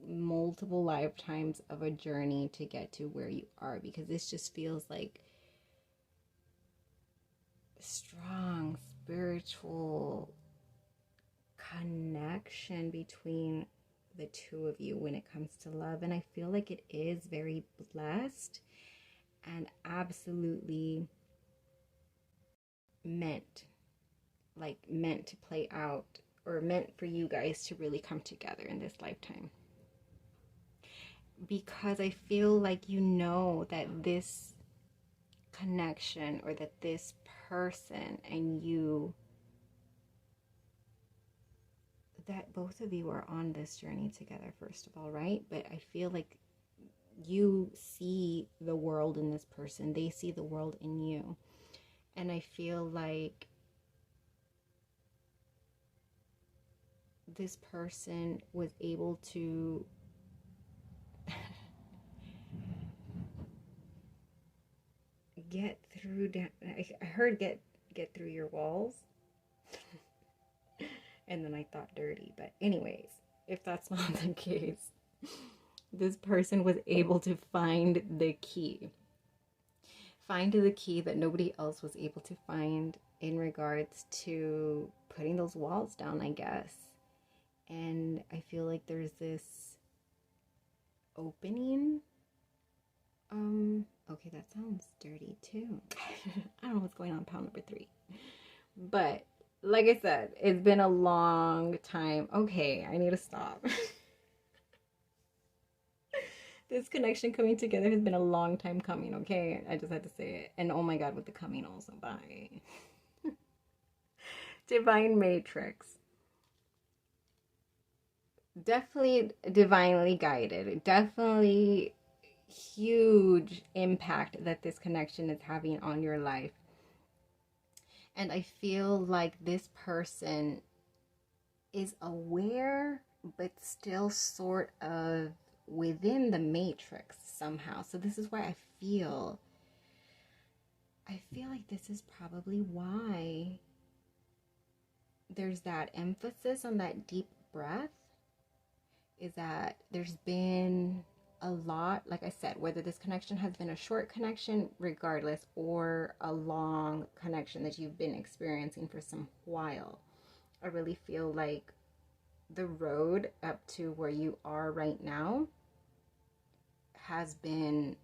multiple lifetimes of a journey to get to where you are, because this just feels like strong spiritual connection between the two of you when it comes to love. And I feel like it is very blessed and absolutely meant to play out, or meant for you guys to really come together in this lifetime. Because I feel like you know that this connection, or that this person and you, that both of you are on this journey together, first of all, right? But I feel like you see the world in this person, they see the world in you. And I feel like this person was able to get through, I heard get through your walls. And then I thought dirty. But anyways, if that's not the case, this person was able to find the key. Find the key that nobody else was able to find in regards to putting those walls down, I guess. And I feel like there's this opening. Okay, that sounds dirty too. I don't know what's going on, pound number 3. But like I said, it's been a long time. Okay, I need to stop. This connection coming together has been a long time coming, okay? I just had to say it. And oh my God, with the coming also. Bye. Divine Matrix. Definitely divinely guided. Definitely huge impact that this connection is having on your life. And I feel like this person is aware, but still sort of within the matrix somehow. So this is why I feel like this is probably why there's that emphasis on that deep breath, is that there's been a lot, like I said, whether this connection has been a short connection regardless, or a long connection that you've been experiencing for some while. I really feel like the road up to where you are right now has been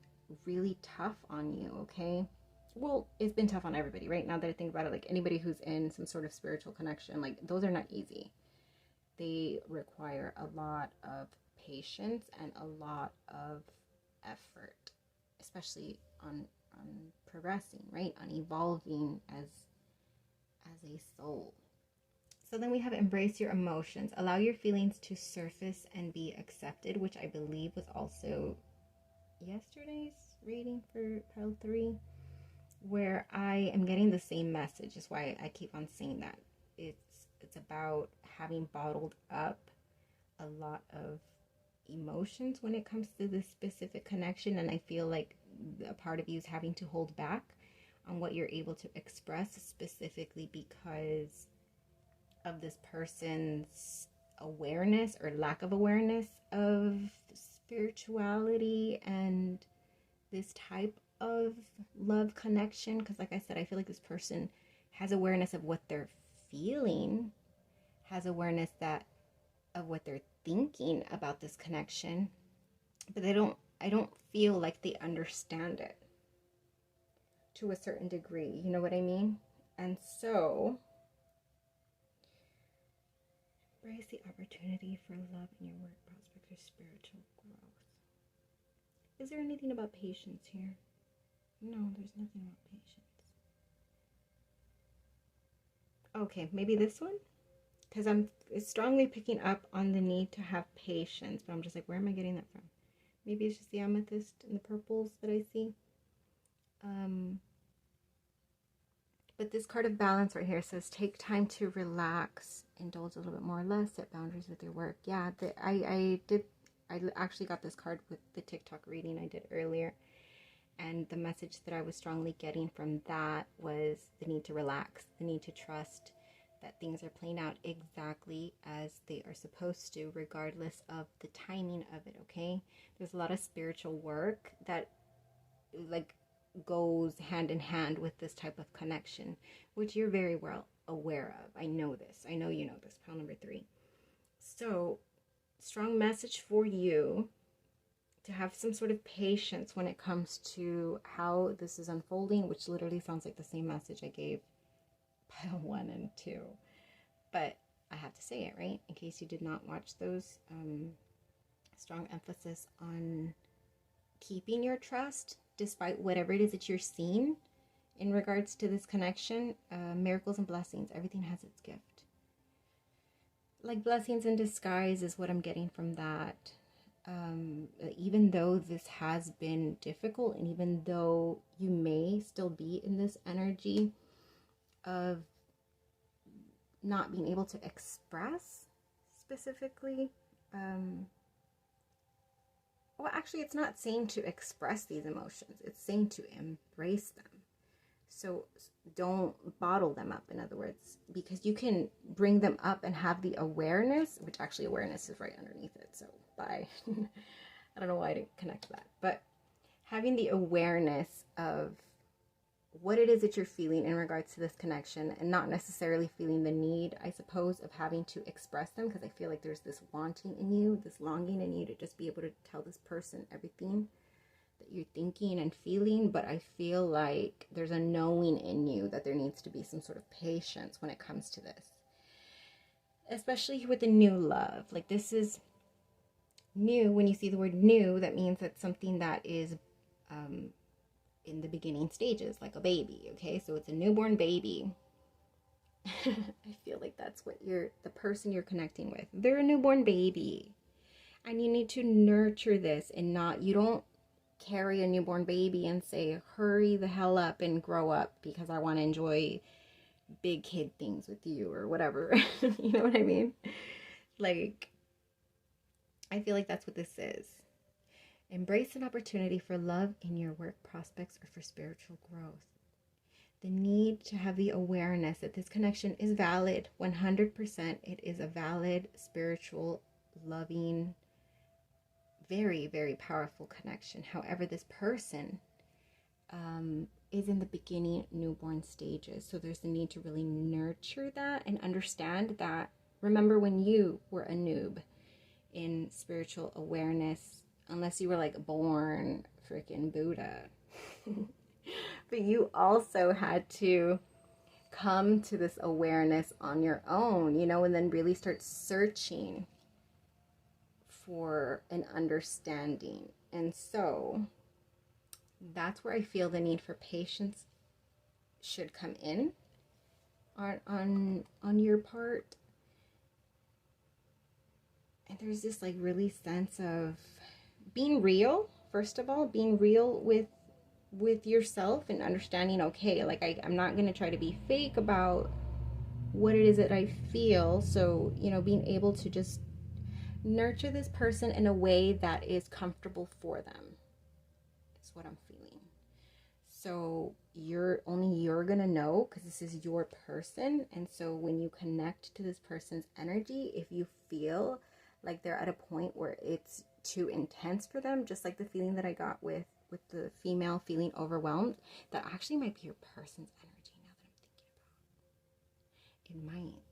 really tough on you, okay? Well, it's been tough on everybody, right? Now that I think about it, like anybody who's in some sort of spiritual connection, like those are not easy. They require a lot of patience and a lot of effort, especially on progressing, right? On evolving as a soul. So then we have embrace your emotions. Allow your feelings to surface and be accepted, which I believe was also yesterday's reading for pile 3, where I am getting the same message. Is why I keep on saying that. It's about having bottled up a lot of emotions when it comes to this specific connection, and I feel like a part of you is having to hold back on what you're able to express, specifically because of this person's awareness or lack of awareness of spirituality and this type of love connection. Because like I said, I feel like this person has awareness of what they're feeling, has awareness of what they're thinking about this connection, but I don't feel like they understand it to a certain degree, you know what I mean? And so embrace the opportunity for love in your work prospects or spiritual growth. Is there anything about patience here? No, there's nothing about patience. Okay, maybe this one? Because I'm strongly picking up on the need to have patience, but I'm just like, where am I getting that from? Maybe it's just the amethyst and the purples that I see. But this card of balance right here says, take time to relax, indulge a little bit more or less, set boundaries with your work. Yeah, I actually got this card with the TikTok reading I did earlier. And the message that I was strongly getting from that was the need to relax, the need to trust that things are playing out exactly as they are supposed to, regardless of the timing of it, okay? There's a lot of spiritual work that like goes hand in hand with this type of connection, which you're very well aware of. I know this. I know you know this. Pile number 3. So, strong message for you to have some sort of patience when it comes to how this is unfolding, which literally sounds like the same message I gave pile 1 and 2. But I have to say it, right? In case you did not watch those, strong emphasis on keeping your trust despite whatever it is that you're seeing in regards to this connection. Miracles and blessings, everything has its gift. Like blessings in disguise is what I'm getting from that. Even though this has been difficult, and even though you may still be in this energy of not being able to express specifically, well, actually, it's not saying to express these emotions. It's saying to embrace them. So don't bottle them up, in other words, because you can bring them up and have the awareness, which actually awareness is right underneath it. So bye. I don't know why I didn't connect that, but having the awareness of what it is that you're feeling in regards to this connection, and not necessarily feeling the need, I suppose, of having to express them, because I feel like there's this wanting in you, this longing in you to just be able to tell this person everything that you're thinking and feeling. But I feel like there's a knowing in you that there needs to be some sort of patience when it comes to this, especially with the new love. Like, this is new. When you see the word new, that means that something that is in the beginning stages, like a baby. Okay, so it's a newborn baby. I feel like that's what the person you're connecting with, they're a newborn baby, and you need to nurture this, and you don't carry a newborn baby and say, hurry the hell up and grow up because I want to enjoy big kid things with you or whatever. You know what I mean? Like, I feel like that's what this is. Embrace an opportunity for love in your work prospects or for spiritual growth. The need to have the awareness that this connection is valid, 100%. It is a valid, spiritual, loving, very, very powerful connection. However, this person is in the beginning newborn stages. So there's the need to really nurture that and understand that. Remember when you were a noob in spiritual awareness, unless you were like born freaking Buddha. But you also had to come to this awareness on your own, and then really start searching for an understanding. And so that's where I feel the need for patience should come in on your part. And there's this like really sense of being real, first of all, being real with yourself and understanding, okay, like I'm not going to try to be fake about what it is that I feel. So, being able to just nurture this person in a way that is comfortable for them is what I'm feeling. So you're gonna know, because this is your person. And so when you connect to this person's energy, if you feel like they're at a point where it's too intense for them, just like the feeling that I got with the female feeling overwhelmed, that actually might be your person's energy, now that I'm thinking about it. It might.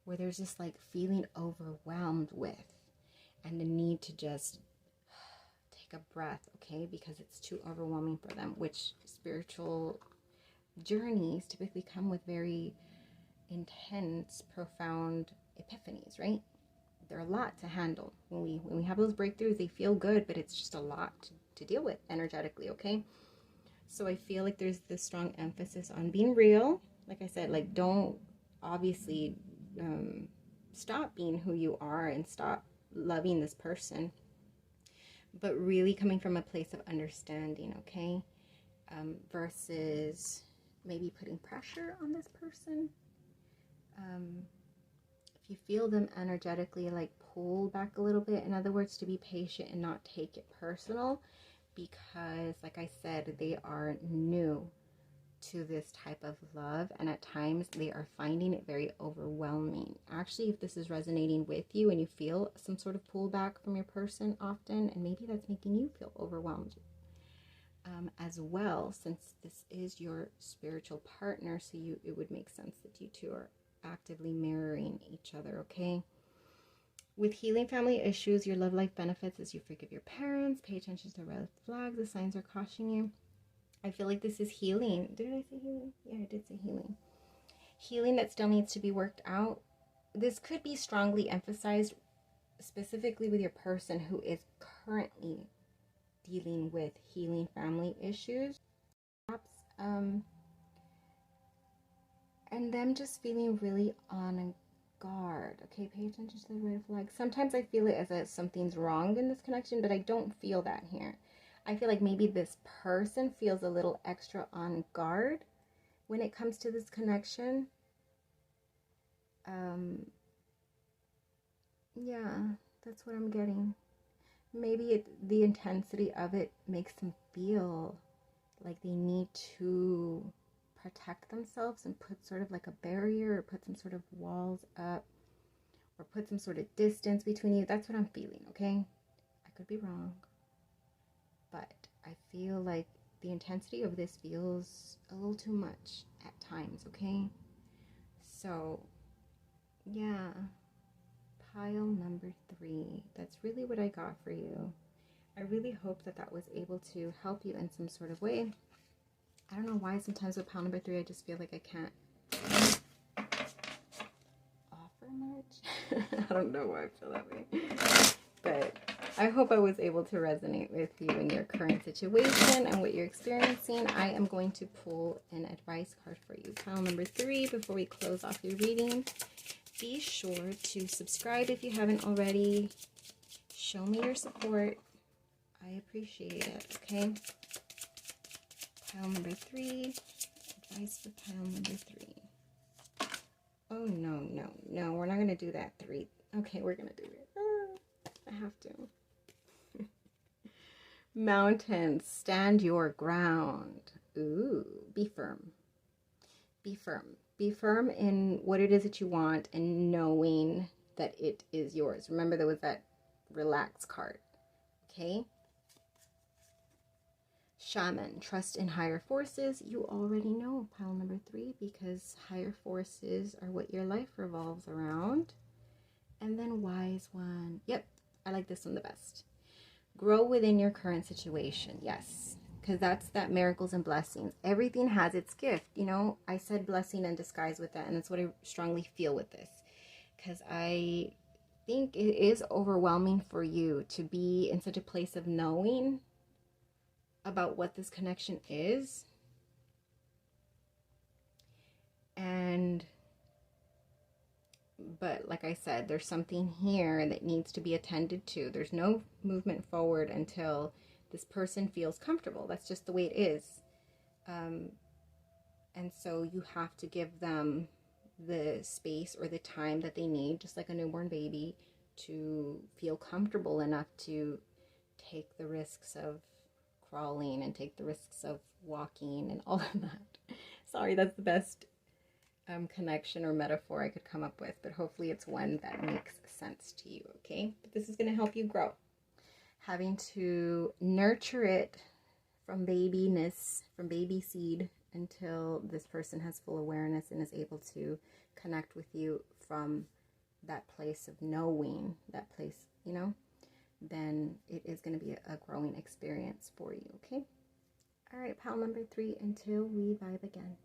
Where there's this like feeling overwhelmed with, and the need to just take a breath, okay, because it's too overwhelming for them, which spiritual journeys typically come with very intense, profound epiphanies, right? They're a lot to handle. When we have those breakthroughs, they feel good, but it's just a lot to deal with energetically, okay? So I feel like there's this strong emphasis on being real. Like I said, like, don't obviously stop being who you are and stop loving this person, but really coming from a place of understanding, okay? Versus maybe putting pressure on this person. If you feel them energetically like pull back a little bit, in other words, to be patient and not take it personal, because like I said, they are new to this type of love, and at times they are finding it very overwhelming. Actually, if this is resonating with you and you feel some sort of pullback from your person often, and maybe that's making you feel overwhelmed as well, since this is your spiritual partner, so it would make sense that you two are actively mirroring each other, okay? With healing family issues, your love life benefits as you forgive your parents, pay attention to the red flags, the signs are cautioning you. I feel like this is healing. Did I say healing? Yeah, I did say healing. Healing that still needs to be worked out. This could be strongly emphasized specifically with your person who is currently dealing with healing family issues. Perhaps, and them just feeling really on guard. Okay, pay attention to the red flag. Sometimes I feel it as if something's wrong in this connection, but I don't feel that here. I feel like maybe this person feels a little extra on guard when it comes to this connection. Yeah, that's what I'm getting. Maybe the intensity of it makes them feel like they need to protect themselves and put sort of like a barrier or put some sort of walls up or put some sort of distance between you. That's what I'm feeling, okay? I could be wrong, but I feel like the intensity of this feels a little too much at times, okay? So, yeah. Pile number 3. That's really what I got for you. I really hope that that was able to help you in some sort of way. I don't know why sometimes with pile number 3, I just feel like I can't offer much. I don't know why I feel that way. But I hope I was able to resonate with you in your current situation and what you're experiencing. I am going to pull an advice card for you. Pile number 3, before we close off your reading. Be sure to subscribe if you haven't already. Show me your support. I appreciate it, okay? Pile number 3. Advice for pile number 3. Oh, no, no, no. We're not going to do that 3. Okay, we're going to do it. I have to. Mountains, stand your ground. Ooh, be firm. Be firm. Be firm in what it is that you want and knowing that it is yours. Remember, there was that relax card. Okay? Shaman, trust in higher forces. You already know pile number 3 because higher forces are what your life revolves around. And then wise one. Yep, I like this one the best. Grow within your current situation. Yes. Because that's that miracles and blessings. Everything has its gift. You know, I said blessing in disguise with that. And that's what I strongly feel with this. Because I think it is overwhelming for you to be in such a place of knowing about what this connection is. But like I said, there's something here that needs to be attended to. There's no movement forward until this person feels comfortable. That's just the way it is. And so you have to give them the space or the time that they need, just like a newborn baby, to feel comfortable enough to take the risks of crawling and take the risks of walking and all of that. Sorry, that's the best connection or metaphor I could come up with, but hopefully it's one that makes sense to you, okay? But this is going to help you grow. Having to nurture it from babiness, from baby seed, until this person has full awareness and is able to connect with you from that place of knowing, that place, you know, then it is going to be a growing experience for you, okay? All right, pile number 3, until we vibe again.